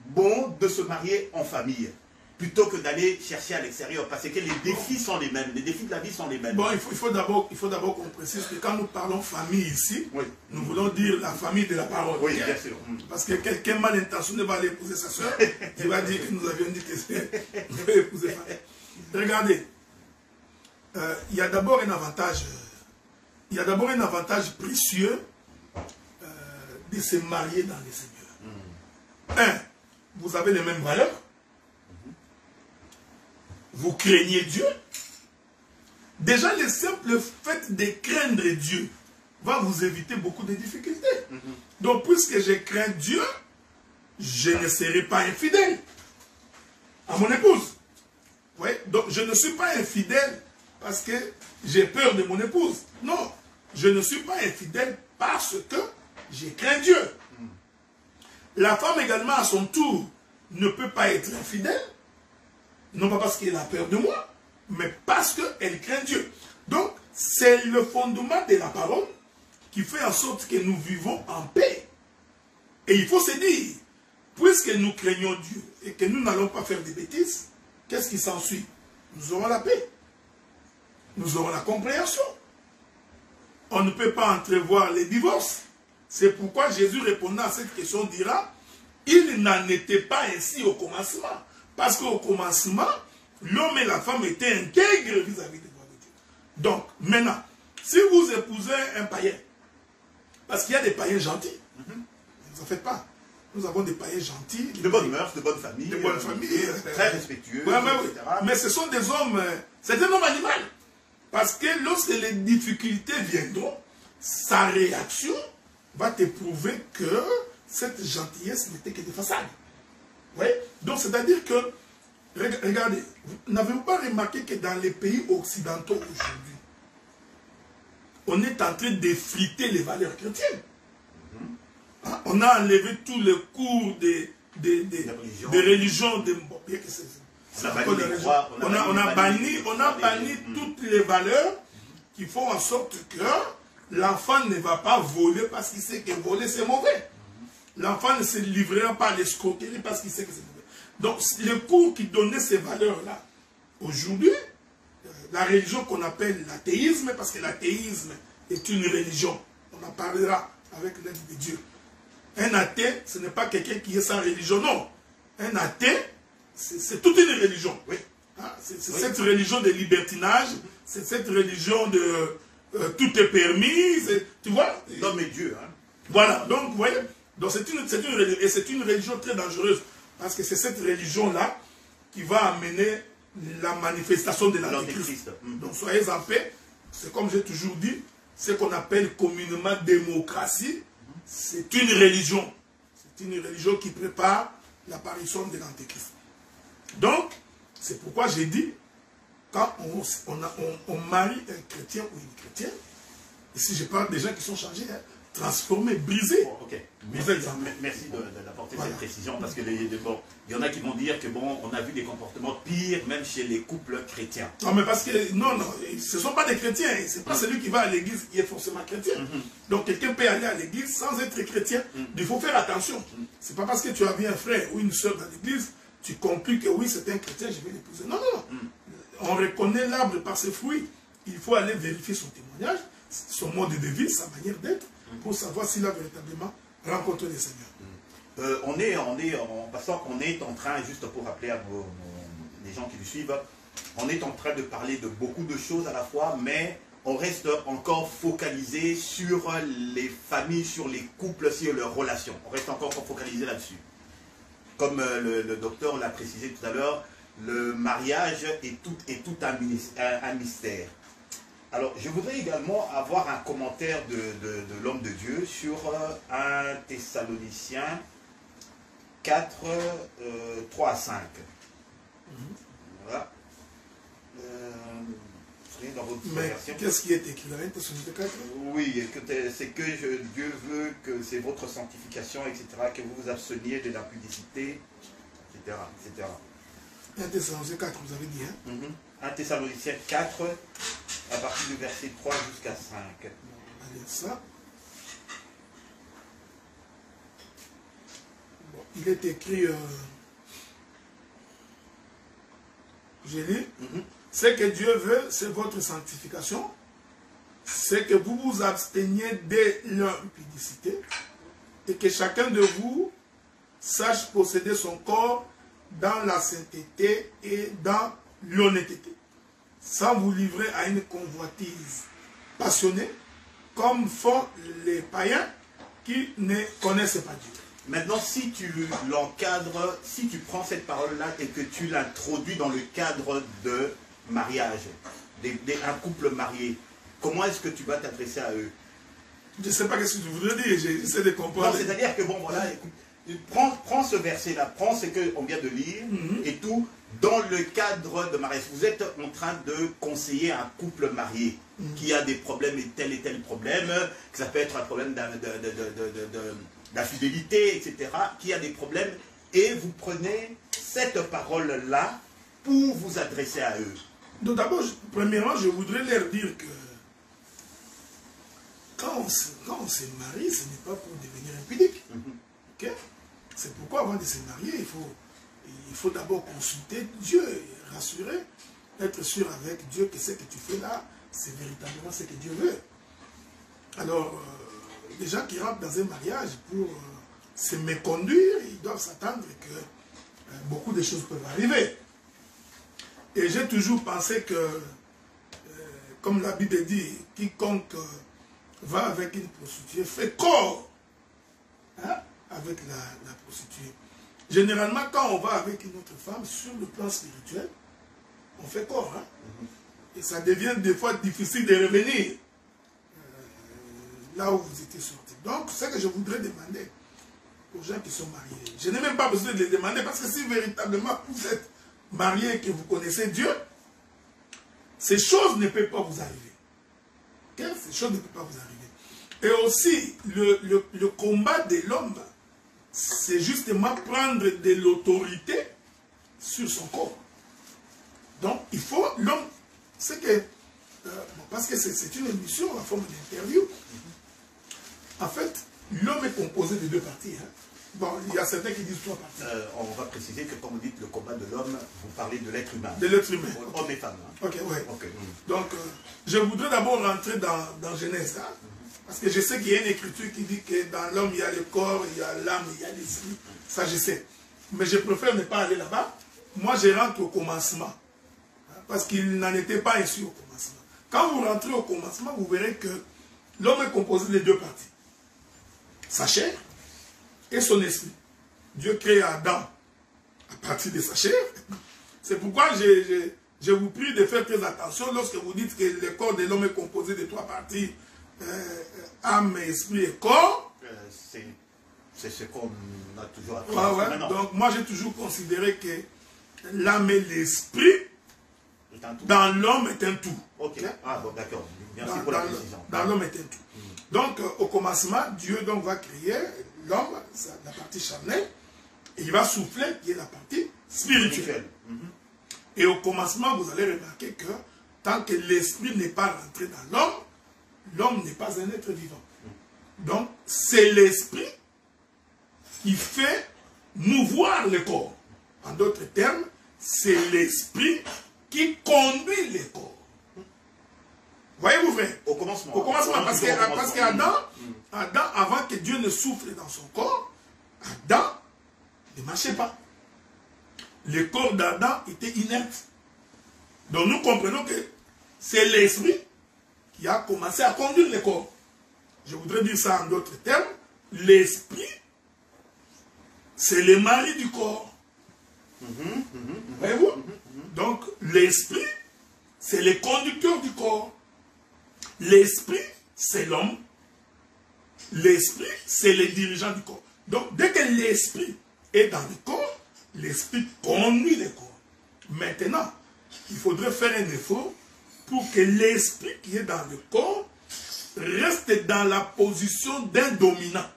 bon de se marier en famille plutôt que d'aller chercher à l'extérieur, parce que les défis sont les mêmes, les défis de la vie sont les mêmes. Bon, il faut d'abord qu'on précise que quand nous parlons famille ici, nous voulons dire la famille de la parole. Oui, bien sûr. Parce que quelqu'un mal intentionné va aller épouser sa soeur, il va dire que nous avions dit que c'est épouser famille. Regardez, il y a d'abord un avantage, précieux de se marier dans le Seigneur. Vous avez les mêmes valeurs. Vous craignez Dieu. Déjà, le simple fait de craindre Dieu va vous éviter beaucoup de difficultés. Donc, puisque je crains Dieu, je ne serai pas infidèle à mon épouse. Oui? Donc, je ne suis pas infidèle parce que j'ai peur de mon épouse. Non, je ne suis pas infidèle parce que je crains Dieu. La femme également, à son tour, ne peut pas être infidèle, non pas parce qu'elle a peur de moi, mais parce qu'elle craint Dieu. Donc, c'est le fondement de la parole qui fait en sorte que nous vivons en paix. Et il faut se dire, puisque nous craignons Dieu et que nous n'allons pas faire des bêtises, qu'est-ce qui s'ensuit? Nous aurons la paix. Nous aurons la compréhension. On ne peut pas entrevoir les divorces. C'est pourquoi Jésus répondant à cette question dira, il n'en était pas ainsi au commencement. Parce qu'au commencement, l'homme et la femme étaient intègres vis-à-vis des voies de Dieu. Donc, maintenant, si vous épousez un païen, parce qu'il y a des païens gentils, ne vous en faites pas. Nous avons des païens gentils. De bonnes mœurs, de bonnes familles. De bonnes familles. Très respectueux, etc. Mais ce sont des hommes, c'est un homme animal. Parce que lorsque les difficultés viendront, sa réaction va te prouver que cette gentillesse n'était que de façade. Oui? Donc, c'est-à-dire que, regardez, n'avez-vous pas remarqué que dans les pays occidentaux aujourd'hui, on est en train d'effriter les valeurs chrétiennes. Hein? On a enlevé tous les cours des religions. On a banni toutes les valeurs qui font en sorte que l'enfant ne va pas voler parce qu'il sait que voler c'est mauvais. L'enfant ne se livrera pas à l'escroquerie parce qu'il sait que c'est mauvais. Donc, les cours qui donnaient ces valeurs-là, aujourd'hui, la religion qu'on appelle l'athéisme, parce que l'athéisme est une religion, on en parlera avec l'aide de Dieu. Un athée, ce n'est pas quelqu'un qui est sans religion, non. Un athée, c'est toute une religion. Oui. Hein? C'est cette religion de libertinage, c'est cette religion de tout est permis, tu vois. L'homme est Dieu. Hein? Voilà, donc vous voyez, c'est une religion très dangereuse, parce que c'est cette religion-là qui va amener la manifestation de l'Antéchrist. Donc soyez en paix, c'est comme j'ai toujours dit, ce qu'on appelle communément démocratie, c'est une religion. C'est une religion qui prépare l'apparition de l'Antéchrist. Donc, c'est pourquoi j'ai dit, quand on marie un chrétien ou une chrétienne, ici je parle des gens qui sont changés, hein, transformés, brisés. Bon, okay. Merci d'apporter cette précision, parce que il y en a qui vont dire que bon, on a vu des comportements pires, même chez les couples chrétiens. Non, mais parce que, non, ce ne sont pas des chrétiens, c'est pas celui qui va à l'église qui est forcément chrétien. Donc quelqu'un peut aller à l'église sans être chrétien. Il faut faire attention. C'est pas parce que tu as vu un frère ou une soeur dans l'église, tu conclus que oui, c'est un chrétien, je vais l'épouser. Non, non. On reconnaît l'arbre par ses fruits. Il faut aller vérifier son témoignage, son mode de vie, sa manière d'être, pour savoir s'il a véritablement rencontré le Seigneur. On est en train, juste pour rappeler à les gens qui nous suivent, on est en train de parler de beaucoup de choses à la fois, mais on reste encore focalisé sur les familles, sur les couples, sur leurs relations. On reste encore focalisé là-dessus. Comme le docteur l'a précisé tout à l'heure, le mariage est tout un mystère. Alors, je voudrais également avoir un commentaire de l'homme de Dieu sur 1 Thessaloniciens 4, 3 à 5. Voilà. Dans votre version. Qu'est-ce qui est écrit là, 1 Thessaloniciens 4? Oui, c'est que Dieu veut que c'est votre sanctification, etc., que vous vous absteniez de l'impudicité, etc., etc. 1 Thessaloniciens 4, vous avez dit, hein? 1 Thessaloniciens 4, à partir du verset 3 jusqu'à 5. Allez, ça. Bon, il est écrit, je lis, ce que Dieu veut, c'est votre sanctification, c'est que vous vous absteniez de l'impudicité et que chacun de vous sache posséder son corps dans la sainteté et dans l'honnêteté, sans vous livrer à une convoitise passionnée, comme font les païens qui ne connaissent pas Dieu. Maintenant, si tu l'encadres, si tu prends cette parole-là et que tu l'introduis dans le cadre de mariage, un couple marié, comment est-ce que tu vas t'adresser à eux? Je ne sais pas ce que tu voudrais dire, j'essaie de comprendre. C'est-à-dire que, bon, voilà, écoute, prends ce verset-là, prends ce qu'on vient de lire, et tout, dans le cadre de mariage. Vous êtes en train de conseiller un couple marié qui a des problèmes et tel problème, que ça peut être un problème d'infidélité, etc., qui a des problèmes, et vous prenez cette parole-là pour vous adresser à eux. Donc d'abord, premièrement, je voudrais leur dire que quand on se marie, ce n'est pas pour devenir impudique. Okay? C'est pourquoi avant de se marier, il faut d'abord consulter Dieu et rassurer, être sûr avec Dieu que ce que tu fais là, c'est véritablement ce que Dieu veut. Alors, les gens qui rentrent dans un mariage pour se méconduire, ils doivent s'attendre que beaucoup de choses peuvent arriver. Et j'ai toujours pensé que, comme la Bible dit, quiconque va avec une prostituée fait corps, hein, avec la prostituée. Généralement, quand on va avec une autre femme, sur le plan spirituel, on fait corps. Hein? Et ça devient des fois difficile de revenir là où vous étiez sortis. Donc, c'est ce que je voudrais demander aux gens qui sont mariés. Je n'ai même pas besoin de les demander, parce que si véritablement vous êtes marié et que vous connaissez Dieu, ces choses ne peuvent pas vous arriver. Okay? Ces choses ne peuvent pas vous arriver. Et aussi, le combat de l'homme, c'est justement prendre de l'autorité sur son corps. Donc, il faut, l'homme, c'est que, parce que c'est une émission en forme d'interview. En fait, l'homme est composé de deux parties. Hein. Bon, il y a certains qui disent trois parties. On va préciser que quand vous dites le combat de l'homme, vous parlez de l'être humain. De l'être humain. Okay. Homme et femme. Hein. Ok, oui. Okay. Donc, je voudrais d'abord rentrer dans Genèse. Hein, parce que je sais qu'il y a une écriture qui dit que dans l'homme, il y a le corps, il y a l'âme, il y a l'esprit. Ça, je sais. Mais je préfère ne pas aller là-bas. Moi, je rentre au commencement. Parce qu'il n'en était pas ainsi au commencement. Quand vous rentrez au commencement, vous verrez que l'homme est composé de deux parties. Sa chair et son esprit. Dieu crée Adam à partir de sa chair. C'est pourquoi je vous prie de faire très attention lorsque vous dites que le corps de l'homme est composé de trois parties, âme, esprit et corps. C'est ce qu'on a toujours appris. Ouais. Donc moi j'ai toujours considéré que l'âme et l'esprit dans l'homme est un tout. Ok. Okay? Ah bon, d'accord. Merci pour la précision. Dans l'homme est un tout. Donc au commencement, Dieu donc va créer l'homme, la partie charnelle, et il va souffler qui est la partie spirituelle. Et au commencement, vous allez remarquer que tant que l'esprit n'est pas rentré dans l'homme, l'homme n'est pas un être vivant. Donc c'est l'esprit qui fait mouvoir le corps. En d'autres termes, c'est l'esprit qui conduit le corps. Voyez-vous vrai? Au commencement. Au commencement, parce qu'Adam, avant que Dieu ne souffle dans son corps, Adam ne marchait pas. Le corps d'Adam était inerte. Donc nous comprenons que c'est l'esprit qui a commencé à conduire le corps. Je voudrais dire ça en d'autres termes. L'esprit, c'est le mari du corps. Voyez-vous? Donc l'esprit, c'est le conducteur du corps. L'esprit, c'est l'homme. L'esprit, c'est le dirigeant du corps. Donc, dès que l'esprit est dans le corps, l'esprit conduit le corps. Maintenant, il faudrait faire un effort pour que l'esprit qui est dans le corps reste dans la position d'un dominant.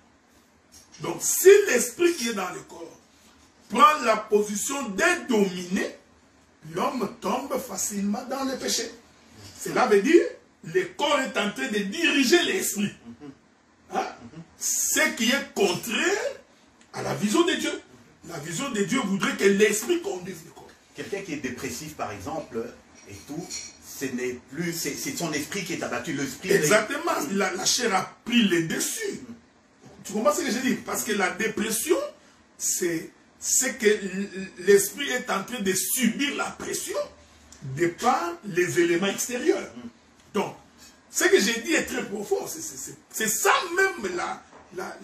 Donc, si l'esprit qui est dans le corps prend la position d'un dominé, l'homme tombe facilement dans le péché. Cela veut dire le corps est en train de diriger l'esprit. Hein? Ce qui est contraire à la vision de Dieu. La vision de Dieu voudrait que l'esprit conduise le corps. Quelqu'un qui est dépressif, par exemple, et tout, ce n'est plus, c'est son esprit qui est abattu. L'esprit. Exactement. La chair a pris le dessus. Tu comprends ce que je dis? Parce que la dépression, c'est que l'esprit est en train de subir la pression de par les éléments extérieurs. Donc, ce que j'ai dit est très profond. C'est ça même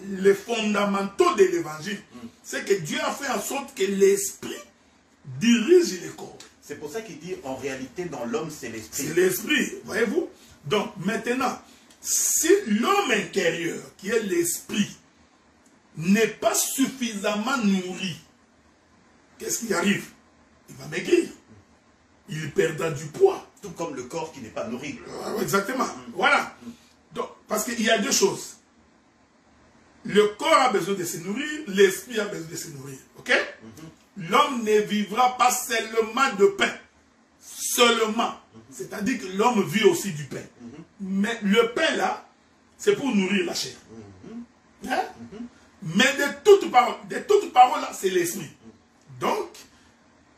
les fondamentaux de l'évangile. C'est que Dieu a fait en sorte que l'esprit dirige le corps. C'est pour ça qu'il dit en réalité dans l'homme c'est l'esprit. C'est l'esprit, voyez-vous. Donc maintenant, si l'homme intérieur, qui est l'esprit, n'est pas suffisamment nourri, qu'est-ce qui arrive? Il va maigrir. Il perdra du poids. Tout comme le corps qui n'est pas nourri. Exactement. Voilà. Donc, parce qu'il y a deux choses. Le corps a besoin de se nourrir, l'esprit a besoin de se nourrir. Ok? L'homme ne vivra pas seulement de pain. Seulement. C'est-à-dire que l'homme vit aussi du pain. Mais le pain là, c'est pour nourrir la chair. Hein? Mais de toute parole là, c'est l'esprit. Donc,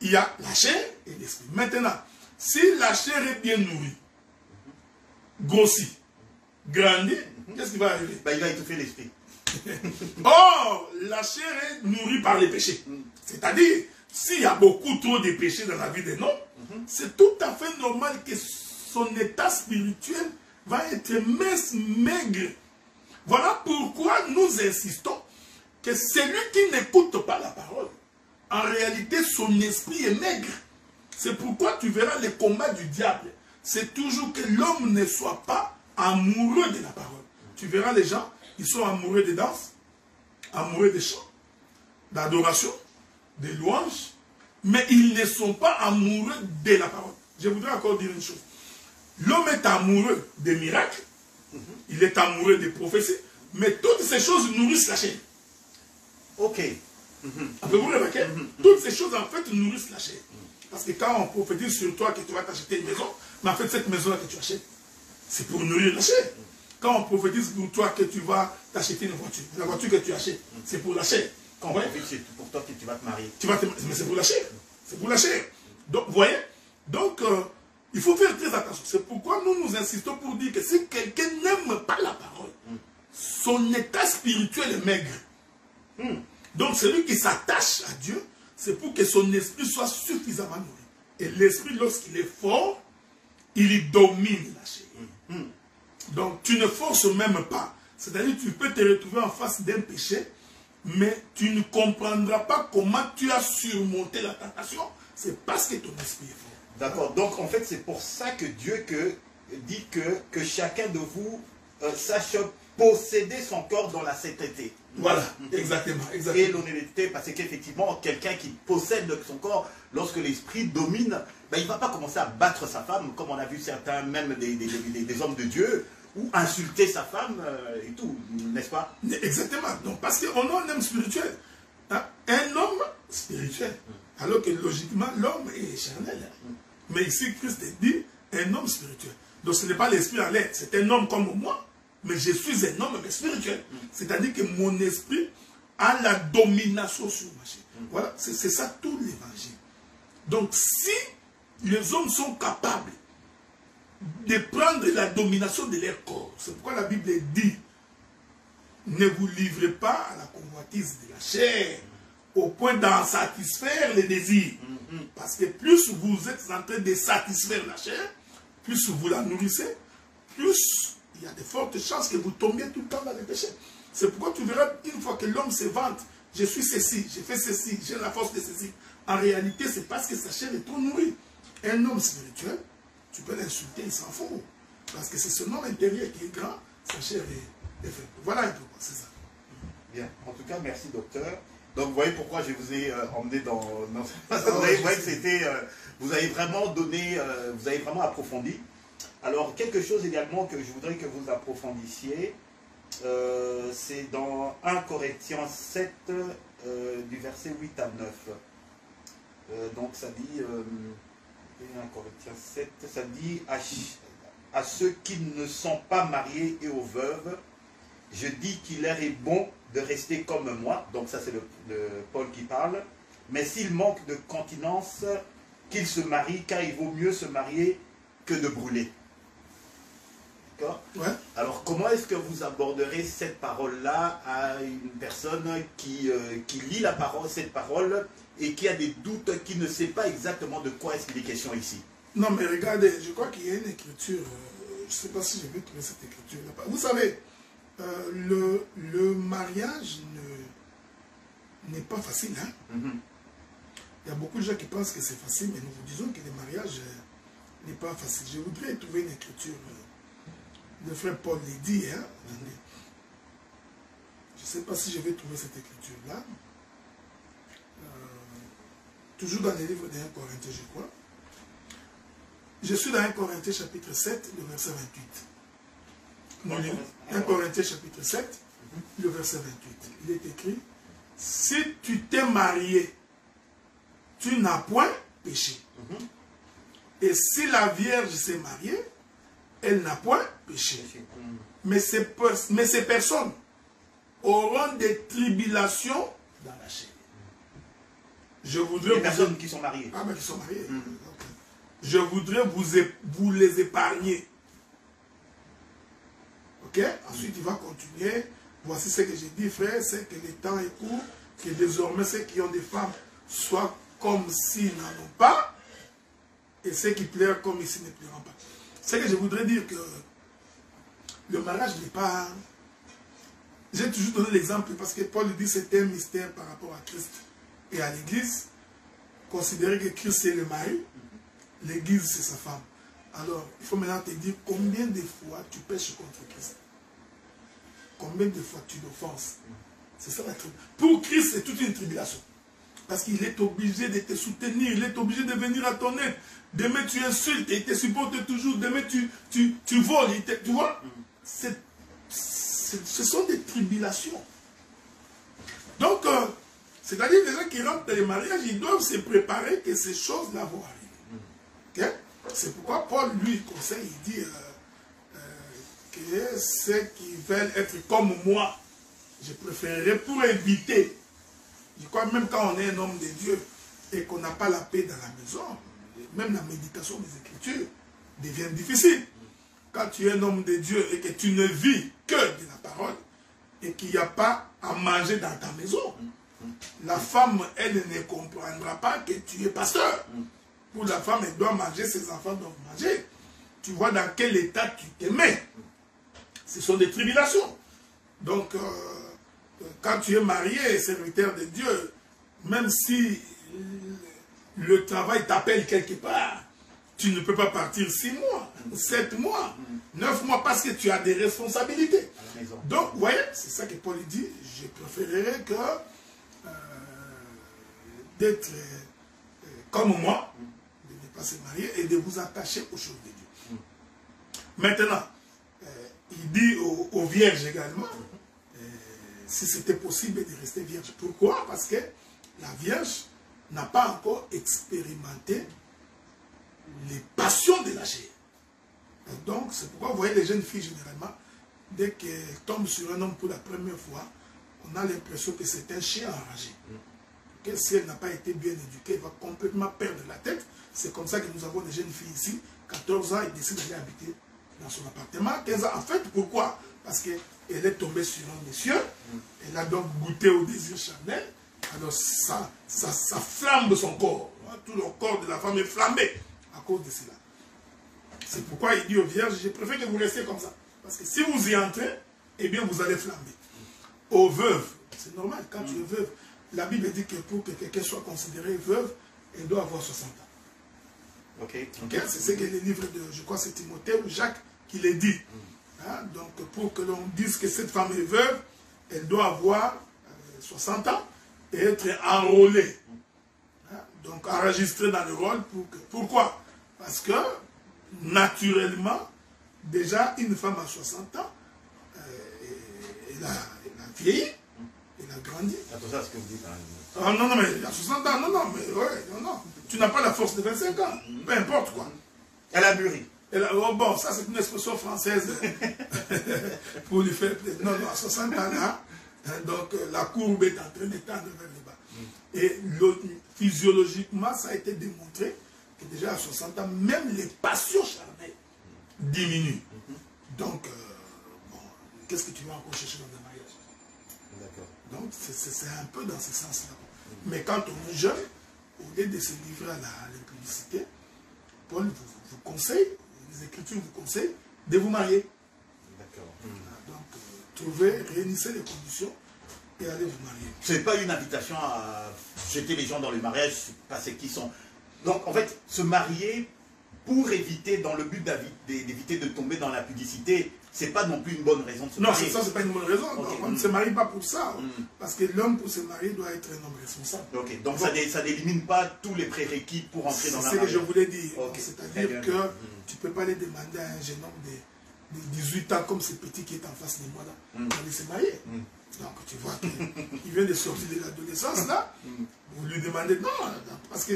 il y a la chair et l'esprit. Maintenant, si la chair est bien nourrie, grossit, grandit, qu'est-ce qui va arriver? Il va étouffer l'esprit. Or, la chair est nourrie par les péchés. C'est-à-dire, s'il y a beaucoup trop de péchés dans la vie d'un homme, c'est tout à fait normal que son état spirituel va être mince, maigre. Voilà pourquoi nous insistons que celui qui n'écoute pas la parole, en réalité, son esprit est maigre. C'est pourquoi tu verras les combats du diable. C'est toujours que l'homme ne soit pas amoureux de la parole. Tu verras les gens, ils sont amoureux de danse, amoureux des chants, d'adoration, de louanges, mais ils ne sont pas amoureux de la parole. Je voudrais encore dire une chose. L'homme est amoureux des miracles, Il est amoureux des prophéties. Mais toutes ces choses nourrissent la chair. Ok. Avez-vous remarqué? Toutes ces choses, en fait, nourrissent la chair. Parce que quand on prophétise sur toi que tu vas t'acheter une maison, mais en fait, cette maison-là que tu achètes, c'est pour nourrir la chair. Quand on prophétise pour toi que tu vas t'acheter une voiture, la voiture que tu achètes, c'est pour la chair. Quand on prophétise, c'est pour toi que tu vas te marier. Mais c'est pour la chair. C'est pour la chair. Donc, vous voyez? Donc, il faut faire très attention. C'est pourquoi nous insistons pour dire que si quelqu'un n'aime pas la parole, son état spirituel est maigre. Donc, celui qui s'attache à Dieu, c'est pour que son esprit soit suffisamment nourri. Et l'esprit, lorsqu'il est fort, il domine la chair. Donc, tu ne forces même pas. C'est-à-dire, tu peux te retrouver en face d'un péché, mais tu ne comprendras pas comment tu as surmonté la tentation. C'est parce que ton esprit est fort. D'accord. Donc, en fait, c'est pour ça que Dieu dit que chacun de vous sache posséder son corps dans la sainteté. Voilà, exactement. Et l'honnêteté, parce qu'effectivement, quelqu'un qui possède son corps, lorsque l'esprit domine, ben, il ne va pas commencer à battre sa femme, comme on a vu certains, même des hommes de Dieu, ou insulter sa femme et tout, n'est-ce pas? Exactement. Donc, parce qu'on a un homme spirituel. Hein? Un homme spirituel. Alors que logiquement, l'homme est charnel. Mais ici, Christ dit un homme spirituel. Donc, ce n'est pas l'esprit en l'air, c'est un homme comme moi. Mais je suis un homme mais spirituel. C'est-à-dire que mon esprit a la domination sur ma chair. Voilà, c'est ça tout l'évangile. Donc si les hommes sont capables de prendre la domination de leur corps, c'est pourquoi la Bible dit, ne vous livrez pas à la convoitise de la chair, au point d'en satisfaire les désirs. Parce que plus vous êtes en train de satisfaire la chair, plus vous la nourrissez, plus il y a de fortes chances que vous tombiez tout le temps dans les péchés. C'est pourquoi tu verras, une fois que l'homme se vante, je suis ceci, j'ai fait ceci, j'ai la force de ceci. En réalité, c'est parce que sa chair est trop nourrie. Un homme spirituel, tu peux l'insulter, il s'en fout. Parce que c'est son homme intérieur qui est grand, sa chair est faible. Voilà un peu, c'est ça. Bien. En tout cas, merci, docteur. Donc, vous voyez pourquoi je vous ai emmené dans... vous voyez que c'était... vous avez vraiment donné... vous avez vraiment approfondi. Alors, quelque chose également que je voudrais que vous approfondissiez, c'est dans 1 Corinthiens 7, du verset 8 à 9. Donc, ça dit, 1 Corinthiens 7, ça dit, à ceux qui ne sont pas mariés et aux veuves, je dis qu'il leur est bon de rester comme moi. Donc, ça, c'est le Paul qui parle. Mais s'il manque de continence, qu'ils se marient, car il vaut mieux se marier que de brûler. Ouais. Alors, comment est-ce que vous aborderez cette parole-là à une personne qui lit la parole, cette parole, et qui a des doutes, qui ne sait pas exactement de quoi est-ce qu'il est question ici? Non, mais regardez, je crois qu'il y a une écriture, je ne sais pas si je vais trouver cette écriture-là. Vous savez, le mariage n'est pas facile. Hein? Il y a beaucoup de gens qui pensent que c'est facile, mais nous vous disons que le mariage n'est pas facile. Je voudrais trouver une écriture. Le frère Paul l'a dit, hein? Je ne sais pas si je vais trouver cette écriture-là. Toujours dans les livres de 1 Corinthiens, je crois. Je suis dans 1 Corinthiens chapitre 7, le verset 28. 1 Corinthiens chapitre 7, le verset 28. Il est écrit, si tu t'es marié, tu n'as point péché. Et si la Vierge s'est mariée, elle n'a point péché. Mais ces personnes auront des tribulations dans la chair. Je voudrais... Les personnes qui sont mariées. Ah, mais qui sont mariées. Okay. Je voudrais vous les épargner. Ok? Ensuite, il va continuer. Voici ce que j'ai dit, frère, c'est que le temps est court, que désormais ceux qui ont des femmes soient comme s'ils n'en ont pas, et ceux qui pleurent comme s'ils ne pleurent pas. C'est que je voudrais dire que le mariage n'est pas... J'ai toujours donné l'exemple parce que Paul dit que c'est un mystère par rapport à Christ et à l'Église. Considérer que Christ est le mari, l'Église c'est sa femme. Alors, il faut maintenant te dire combien de fois tu pêches contre Christ. Combien de fois tu l'offenses. C'est ça la tribulation. Pour Christ, c'est toute une tribulation. Parce qu'il est obligé de te soutenir, il est obligé de venir à ton aide. Demain tu insultes, il te supporte toujours. Demain tu voles, tu vois. ce sont des tribulations. Donc, c'est-à-dire les gens qui rentrent dans les mariages, ils doivent se préparer que ces choses-là vont arriver. Okay? C'est pourquoi Paul, lui, conseille, il dit que ceux qui veulent être comme moi, je préférerais pour éviter. Je crois même quand on est un homme de Dieu et qu'on n'a pas la paix dans la maison, même la méditation des Écritures devient difficile. Quand tu es un homme de Dieu et que tu ne vis que de la parole et qu'il n'y a pas à manger dans ta maison, la femme, elle ne comprendra pas que tu es pasteur. Pour la femme, elle doit manger, ses enfants doivent manger. Tu vois dans quel état tu te mets. Ce sont des tribulations. Donc, quand tu es marié et serviteur de Dieu, même si le travail t'appelle quelque part, tu ne peux pas partir 6 mois, 7 mois, 9 mois parce que tu as des responsabilités. Donc, vous voyez, c'est ça que Paul dit, je préférerais que d'être comme moi, de ne pas se marier et de vous attacher aux choses de Dieu. Maintenant, il dit aux vierges également, si c'était possible de rester vierge. Pourquoi? Parce que la vierge n'a pas encore expérimenté les passions de la chair. Donc, c'est pourquoi vous voyez les jeunes filles, généralement, dès qu'elles tombent sur un homme pour la première fois, on a l'impression que c'est un chien enragé. Que si elle n'a pas été bien éduquée, elle va complètement perdre la tête. C'est comme ça que nous avons des jeunes filles ici, 14 ans, elles décident d'aller habiter dans son appartement. 15 ans, en fait, pourquoi? Parce qu'elle est tombée sur un monsieur, elle a donc goûté au désir charnel, alors ça flambe son corps. Tout le corps de la femme est flambé à cause de cela. C'est pourquoi il dit aux vierges, je préfère que vous restiez comme ça. Parce que si vous y entrez, eh bien vous allez flamber. Aux veuves, c'est normal, quand tu es veuve, la Bible dit que pour que quelqu'un soit considéré veuve, elle doit avoir 60 ans. Okay. C'est ce que les livres de, je crois c'est Timothée ou Jacques qui les dit. Donc pour que l'on dise que cette femme est veuve, elle doit avoir 60 ans et être enrôlée. Donc enregistrée dans le rôle. Pourquoi? Parce que naturellement, déjà une femme à 60 ans, elle a vieilli, elle a grandi. Attention à ce que vous dites. Ah, non, mais à 60 ans, non. Tu n'as pas la force de 25 ans, peu importe quoi. Elle a mûri. Bon, ça c'est une expression française pour lui faire plaisir. Non, à 60 ans là, donc la courbe est en train de tendre vers le bas. Et physiologiquement, ça a été démontré que déjà à 60 ans, même les passions charnelles diminuent. Donc, bon, qu'est-ce que tu vas encore chercher dans un mariage? D'accord. Donc, c'est un peu dans ce sens-là. Mais quand on est jeune, au lieu de se livrer à l'impudicité, Paul vous conseille, les Écritures vous conseillent de vous marier. D'accord. Donc, réunissez les conditions et allez vous marier. Ce n'est pas une invitation à jeter les gens dans le mariage parce qu'ils sont... Donc, en fait, se marier pour éviter, dans le but d'éviter de tomber dans la pudicité, c'est pas non plus une bonne raison de se marier. Non, ça, c'est pas une bonne raison. Okay. On ne se marie pas pour ça. Parce que l'homme, pour se marier, doit être un homme responsable. Ok, donc ça n'élimine pas tous les prérequis pour entrer dans la mariage. C'est ce que je voulais dire. Okay. C'est-à-dire que tu ne peux pas aller demander à un jeune homme de 18 ans, comme ce petit qui est en face de moi là, d'aller se marier. Donc tu vois qu'il vient de sortir de l'adolescence là, vous lui demandez non, parce que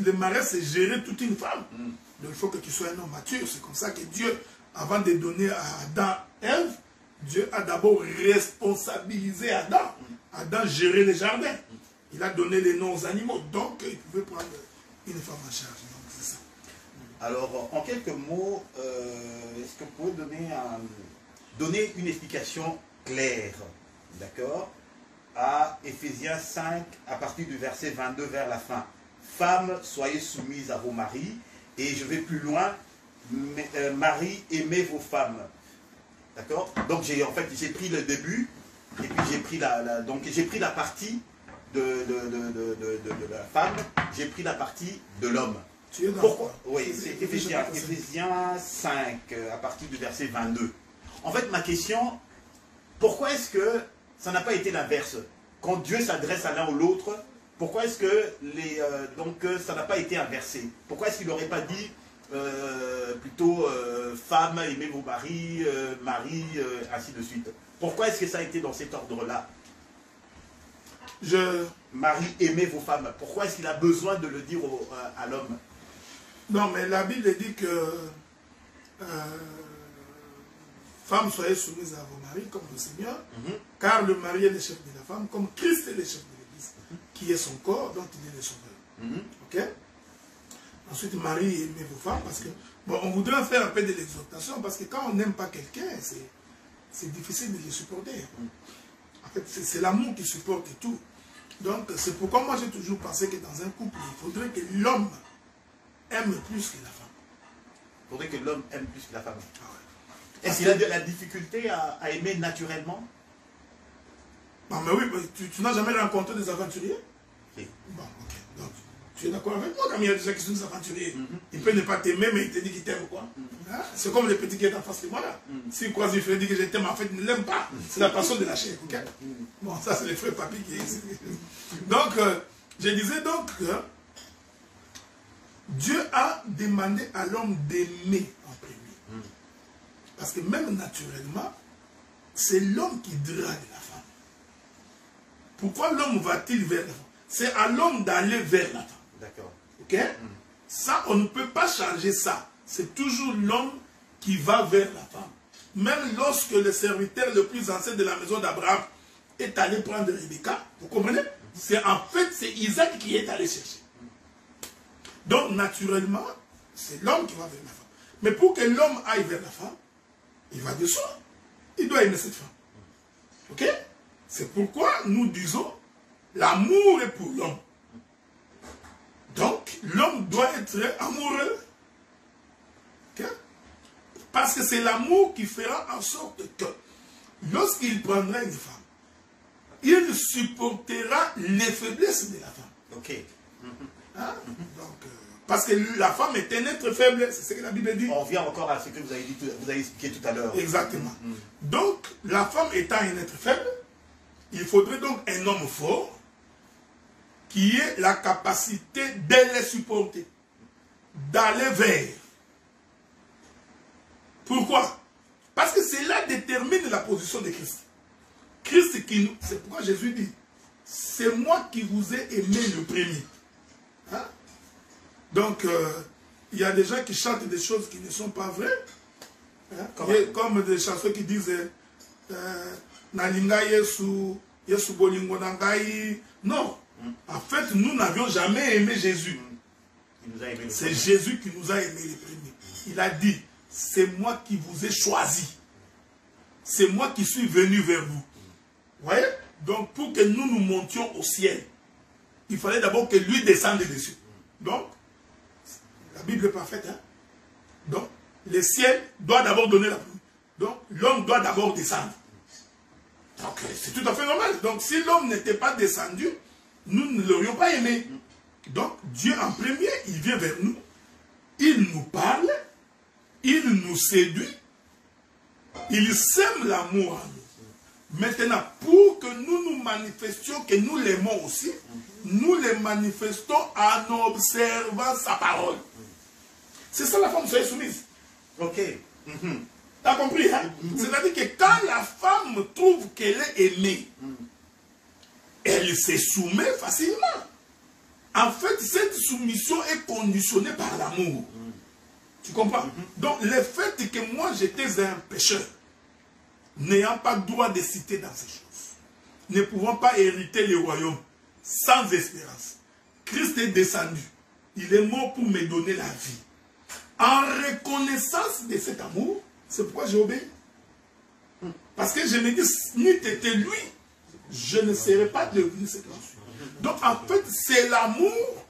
le mariage c'est gérer toute une femme. Donc il faut que tu sois un homme mature. C'est comme ça que Dieu, avant de donner à Adam Ève, Dieu a d'abord responsabilisé Adam. Adam gérait les jardins. Il a donné les noms aux animaux. Donc il pouvait prendre une femme en charge. Donc c'est ça. Alors en quelques mots, est-ce que vous pouvez donner une explication claire, d'accord, à Éphésiens 5, à partir du verset 22 vers la fin. Femmes, soyez soumises à vos maris. Et je vais plus loin, maris, aimez vos femmes. D'accord? Donc j'ai pris le début, et puis j'ai pris la partie de la femme, j'ai pris la partie de l'homme. Pourquoi? Oui, c'est Éphésiens 5, à partir du verset 22. En fait, ma question, pourquoi est-ce que ça n'a pas été l'inverse? Quand Dieu s'adresse à l'un ou l'autre, pourquoi est-ce que ça n'a pas été inversé? Pourquoi est-ce qu'il n'aurait pas dit plutôt femme, aimez vos maris, mari, ainsi de suite. Pourquoi est-ce que ça a été dans cet ordre-là? Mari, aimez vos femmes. Pourquoi est-ce qu'il a besoin de le dire à l'homme? Non, mais la Bible dit que femmes, soyez soumises à vos maris comme le Seigneur, car le mari est le chef de la femme, comme Christ est le chef de l'Église, qui est son corps, dont il est le sauveur. Ok? Ensuite, Marie, aimez vos femmes, parce que, bon, on voudrait faire un peu de l'exhortation, parce que quand on n'aime pas quelqu'un, c'est difficile de le supporter. En fait, c'est l'amour qui supporte tout. Donc, c'est pourquoi moi j'ai toujours pensé que dans un couple, il faudrait que l'homme aime plus que la femme. Il faudrait que l'homme aime plus que la femme. Ah ouais. Est-ce qu'il a de la difficulté à aimer naturellement? Bon, mais oui, tu n'as jamais rencontré des aventuriers? Oui. Bon, ok. Donc, tu es d'accord avec moi quand il y a des gens qui sont des aventuriers? Il peut ne pas t'aimer, mais il te dit qu'il t'aime quoi? Hein? C'est comme le petit qui est en face de moi là. S'il croise une frère dit que je t'aime, en fait, il ne l'aime pas. C'est la passion de la chair. Okay? Bon, ça, c'est les frères papis qui est ici. Donc, je disais donc que Dieu a demandé à l'homme d'aimer en premier. Parce que même naturellement, c'est l'homme qui drague la femme. Pourquoi l'homme va-t-il vers la femme? C'est à l'homme d'aller vers la femme. D'accord. Ok? Ça, on ne peut pas changer ça. C'est toujours l'homme qui va vers la femme. Même lorsque le serviteur le plus ancien de la maison d'Abraham est allé prendre Rebecca, vous comprenez? En fait, c'est Isaac qui est allé chercher. Donc, naturellement, c'est l'homme qui va vers la femme. Mais pour que l'homme aille vers la femme, il va de soi. Il doit aimer cette femme. Ok? C'est pourquoi nous disons, l'amour est pour l'homme. Donc, l'homme doit être amoureux. Okay? Parce que c'est l'amour qui fera en sorte que, lorsqu'il prendra une femme, il supportera les faiblesses de la femme. Ok. Hein? Donc, parce que la femme est un être faible, c'est ce que la Bible dit. On revient encore à ce que vous avez expliqué tout à l'heure. Exactement. Donc, la femme étant un être faible, il faudrait donc un homme fort qui ait la capacité de les supporter, d'aller vers. Pourquoi? Parce que cela détermine la position de Christ. Christ qui nous... C'est pourquoi Jésus dit, c'est moi qui vous ai aimé le premier. Hein? Donc, il y a des gens qui chantent des choses qui ne sont pas vraies. Hein? Comme des chansons qui disent Nalinga Yesu, Yesu Bolingo Nangai. Non. En fait, nous n'avions jamais aimé Jésus. C'est Jésus qui nous a aimé les premiers. Il a dit, c'est moi qui vous ai choisi. C'est moi qui suis venu vers vous. Vous voyez? Donc, pour que nous nous montions au ciel, il fallait d'abord que lui descende dessus. Donc, la Bible est parfaite. Hein? Donc, le ciel doit d'abord donner la pluie. Donc, l'homme doit d'abord descendre. Donc, c'est tout à fait normal. Donc, si l'homme n'était pas descendu, nous ne l'aurions pas aimé. Donc, Dieu en premier, il vient vers nous. Il nous parle. Il nous séduit. Il sème l'amour en nous. Maintenant, pour que nous nous manifestions, que nous l'aimons aussi, nous les manifestons en observant sa parole. C'est ça la femme soyez soumise. Ok. T'as compris, hein? C'est-à-dire que quand la femme trouve qu'elle est aimée, elle se soumet facilement. En fait, cette soumission est conditionnée par l'amour. Tu comprends? Donc, le fait que moi j'étais un pécheur, n'ayant pas droit de citer dans ces choses, ne pouvant pas hériter le royaume, sans espérance, Christ est descendu. Il est mort pour me donner la vie. En reconnaissance de cet amour, c'est pourquoi j'ai obéi. Parce que je me dis, n'eût été lui, je ne serais pas devenu ce que je suis. Donc en fait, c'est l'amour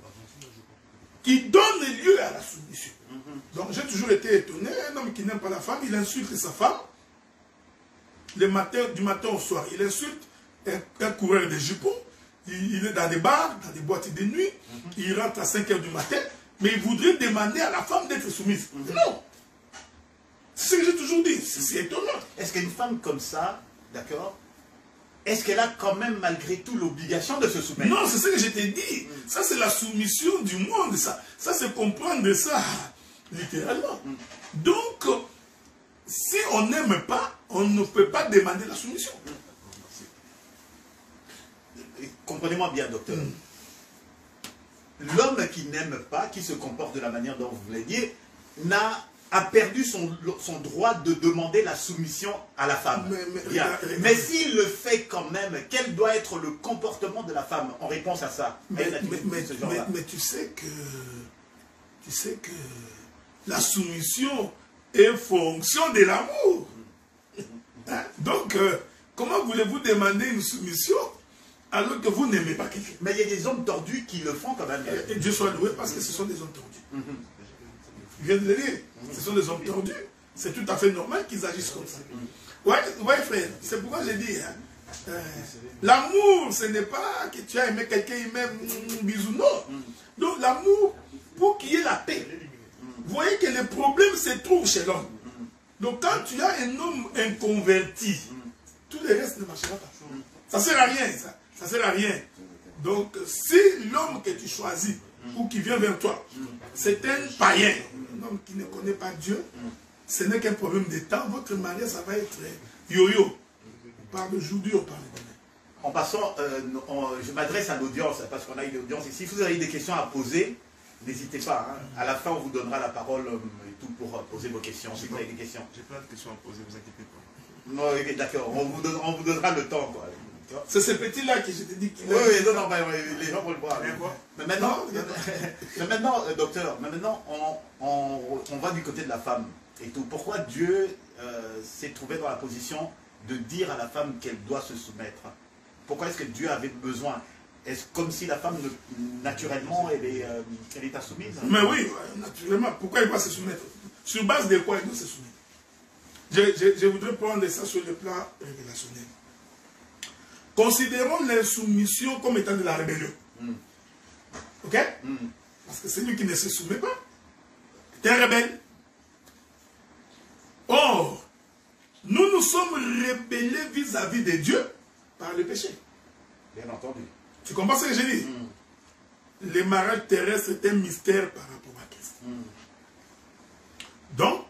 qui donne lieu à la soumission. Donc j'ai toujours été étonné, un homme qui n'aime pas la femme, il insulte sa femme, du matin au soir. Il insulte un coureur de jupons, il est dans des bars, dans des boîtes de nuit, il rentre à 5 h du matin, mais il voudrait demander à la femme d'être soumise. Non! C'est ce que j'ai toujours dit, c'est étonnant. Est-ce qu'une femme comme ça, d'accord, est-ce qu'elle a quand même malgré tout l'obligation de se soumettre? Non, c'est ce que je t'ai dit. Ça, c'est la soumission du monde, ça. Ça, c'est comprendre ça. littéralement. Donc, si on n'aime pas, on ne peut pas demander la soumission. Comprenez-moi bien, docteur. L'homme qui n'aime pas, qui se comporte de la manière dont vous l'avez dit, a perdu son droit de demander la soumission à la femme. Mais s'il le fait quand même, quel doit être le comportement de la femme en réponse à ça? Mais tu sais que la soumission est fonction de l'amour. Hein? Donc, comment voulez-vous demander une soumission alors que vous n'aimez pas quelqu'un? Mais il y a des hommes tordus qui le font quand même. Et Dieu soit loué parce que ce sont des hommes tordus. Je viens de le dire. Ce sont des hommes tordus. C'est tout à fait normal qu'ils agissent comme ça. Ouais, frère. C'est pourquoi j'ai dit, l'amour, ce n'est pas que tu as aimé quelqu'un, il m'aime, bisous, non. Donc l'amour, pour qu'il y ait la paix. Vous voyez que le problème se trouve chez l'homme. Donc quand tu as un homme inconverti, tout le reste ne marchera pas. Ça ne sert à rien, ça. Ça ne sert à rien. Donc si l'homme que tu choisis, ou qui vient vers toi, c'est un païen, un homme qui ne connaît pas Dieu, ce n'est qu'un problème de temps. Votre mariage, ça va être yo-yo. On parle d'aujourd'hui, on parle de demain. En passant, je m'adresse à l'audience, parce qu'on a une audience ici. Si vous avez des questions à poser, n'hésitez pas. Hein. À la fin, on vous donnera la parole et tout pour poser vos questions. Si vous avez des questions. J'ai plein de questions à poser, vous inquiétez pas. Non, okay, d'accord, on vous donnera le temps. C'est ce petit-là que je te dis qu'il oui, non, les gens vont le voir. Mais maintenant, docteur, on va du côté de la femme et tout. Pourquoi Dieu s'est trouvé dans la position de dire à la femme qu'elle doit se soumettre? Pourquoi est-ce que Dieu avait besoin? Est-ce comme si la femme, naturellement, elle est insoumise? Mais oui, naturellement. Pourquoi elle doit se soumettre? Sur base de quoi elle doit se soumettre? Je voudrais prendre ça sur le plan révélationnel. Considérons l'insoumission comme étant de la rébellion. Ok? Parce que c'est lui qui ne se soumet pas. Tu es rebelle. Or, nous sommes rebellés vis-à-vis de Dieu par le péché. Bien entendu. Tu comprends ce que j'ai dit? Le mariage terrestre est un mystère par rapport à Christ. Donc,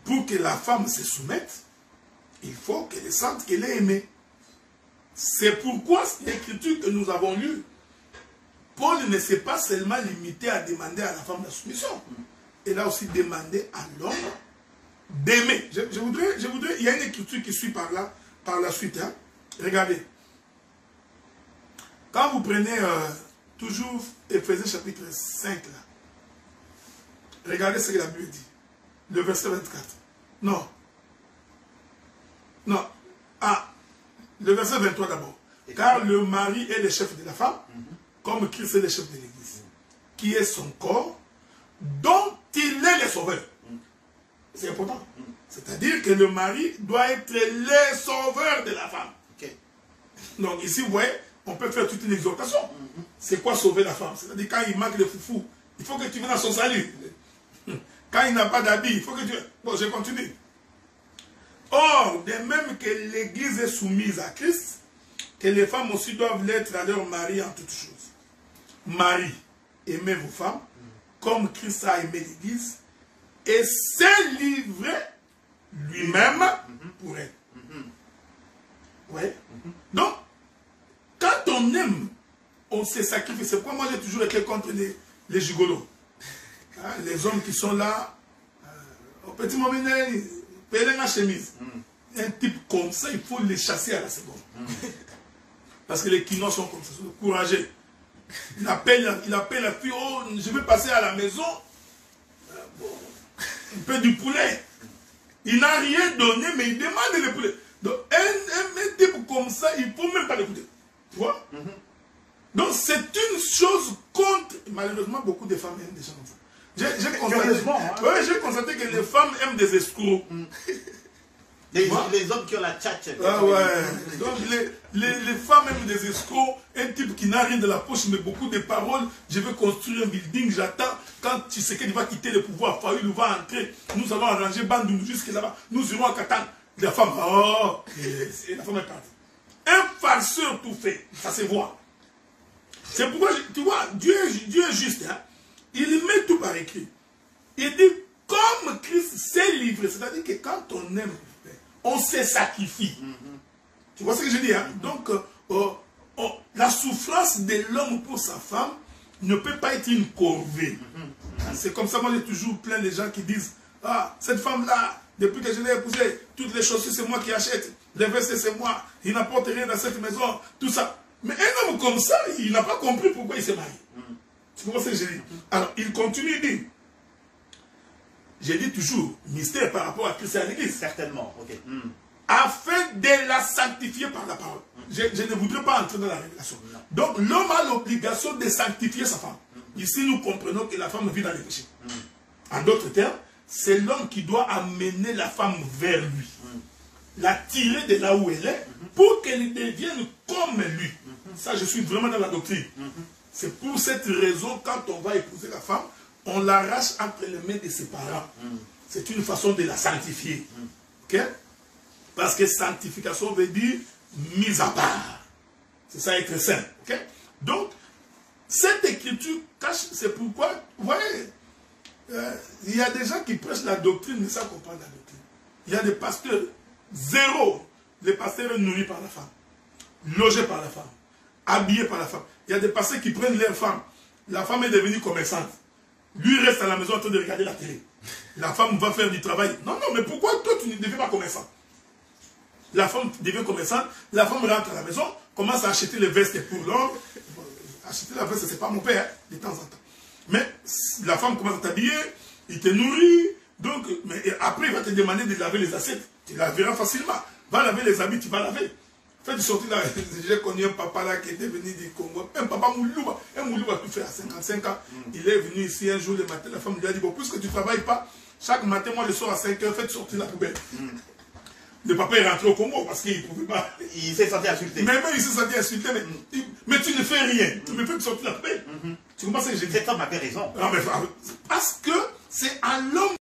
pour que la femme se soumette, il faut qu'elle sente qu'elle est aimée. C'est pourquoi l'écriture que nous avons lue, Paul ne s'est pas seulement limité à demander à la femme la soumission. Il a aussi demandé à l'homme d'aimer. Je voudrais, il y a une écriture qui suit par là, par la suite. Hein. Regardez. Quand vous prenez toujours Éphésiens chapitre 5, là, regardez ce que la Bible dit. Le verset 24. Non. Le verset 23 d'abord. Car le mari est le chef de la femme, comme Christ est le chef de l'église, qui est son corps, dont il est le sauveur. C'est important. C'est-à-dire que le mari doit être le sauveur de la femme. Donc ici, vous voyez, on peut faire toute une exhortation. C'est quoi sauver la femme? C'est-à-dire quand il manque de foufou, il faut que tu viennes à son salut. Quand il n'a pas d'habit, il faut que tu... Bon, je continue. Or, de même que l'Église est soumise à Christ, que les femmes aussi doivent l'être à leur mari en toutes choses. Marie, aimez vos femmes, comme Christ a aimé l'Église, et s'est livré lui-même pour elle. Ouais. Donc, quand on aime, on se sacrifie. C'est pourquoi moi j'ai toujours été contre les gigolos. Hein, les hommes qui sont là, au petit moment, payer la chemise. Un type comme ça, il faut les chasser à la seconde. Parce que les quinois sont comme ça, sont courageux. Il appelle la fille, oh, je vais passer à la maison. Un peu du poulet. Il n'a rien donné, mais il demande le poulet. Donc, un type comme ça, il ne faut même pas l'écouter. Tu vois? Donc, c'est une chose contre. Malheureusement, beaucoup de femmes aiment des gens comme ça. J'ai constaté que les femmes aiment des escrocs. Les hommes qui ont la tchatche. Ah ouais. Donc les femmes aiment des escrocs, un type qui n'a rien de la poche, mais beaucoup de paroles. Je vais construire un building, j'attends. Quand Tshisekedi va quitter le pouvoir, Fayoulou va entrer. Nous allons arranger Bandung jusque là-bas. Nous irons à Katane. La femme, oh, la femme est partie. Un farceur tout fait, ça se voit. C'est pourquoi, tu vois, Dieu est juste. Hein? il met tout par écrit. Il dit, comme Christ s'est livré, c'est-à-dire que quand on aime, on se sacrifie. Tu vois ce que je dis, hein? Donc, la souffrance de l'homme pour sa femme ne peut pas être une corvée. C'est comme ça, moi j'ai toujours plein de gens qui disent, ah, cette femme-là, depuis que je l'ai épousée, toutes les chaussures c'est moi qui achète, les vestes c'est moi, il n'apporte rien dans cette maison, tout ça. Mais un homme comme ça, il n'a pas compris pourquoi il s'est marié. Tu vois ce que je dis? Alors, il continue, il dit, j'ai dit toujours, mystère par rapport à Christ et à l'Église. Certainement, ok. Afin de la sanctifier par la parole. Je ne voudrais pas entrer dans la révélation. Donc, l'homme a l'obligation de sanctifier sa femme. Ici, nous comprenons que la femme vit dans les péchés. En d'autres termes, c'est l'homme qui doit amener la femme vers lui. La tirer de là où elle est, pour qu'elle devienne comme lui. Ça, je suis vraiment dans la doctrine. C'est pour cette raison, quand on va épouser la femme, on l'arrache entre les mains de ses parents. C'est une façon de la sanctifier. Ok? Parce que sanctification veut dire mise à part. C'est ça être saint. Okay? Donc, cette écriture cache, c'est pourquoi, vous voyez, il y a des gens qui prêchent la doctrine, mais sans comprendre la doctrine. Il y a des pasteurs zéro. Les pasteurs nourris par la femme, logés par la femme, habillés par la femme. Il y a des pasteurs qui prennent leur femme. La femme est devenue commerçante. Lui reste à la maison en train de regarder la télé. La femme va faire du travail. Non, non, mais pourquoi toi tu ne deviens pas commerçant? La femme devient commerçante, la femme rentre à la maison, commence à acheter les vestes pour l'homme. Acheter la veste, c'est pas mon père, hein, de temps en temps. Mais la femme commence à t'habiller, il te nourrit, donc, mais après il va te demander de laver les assiettes. Tu laveras facilement. Va laver les habits, tu vas laver. Fait de sortir là, j'ai connu un papa là qui était venu du Congo, un papa Moulouba, tout fait à 55 ans. Il est venu ici un jour le matin, la femme lui a dit, bon, puisque tu ne travailles pas, chaque matin, moi je sors à 5 h, faites sortir la poubelle. Le papa est rentré au Congo parce qu'il ne pouvait pas. Il s'est senti insulté. Même il s'est senti insulté, mais tu ne fais rien. Tu me fais sortir la paix. Tu comprends ce que j'ai dit? Cet homme avait raison. Non, mais parce que c'est à l'homme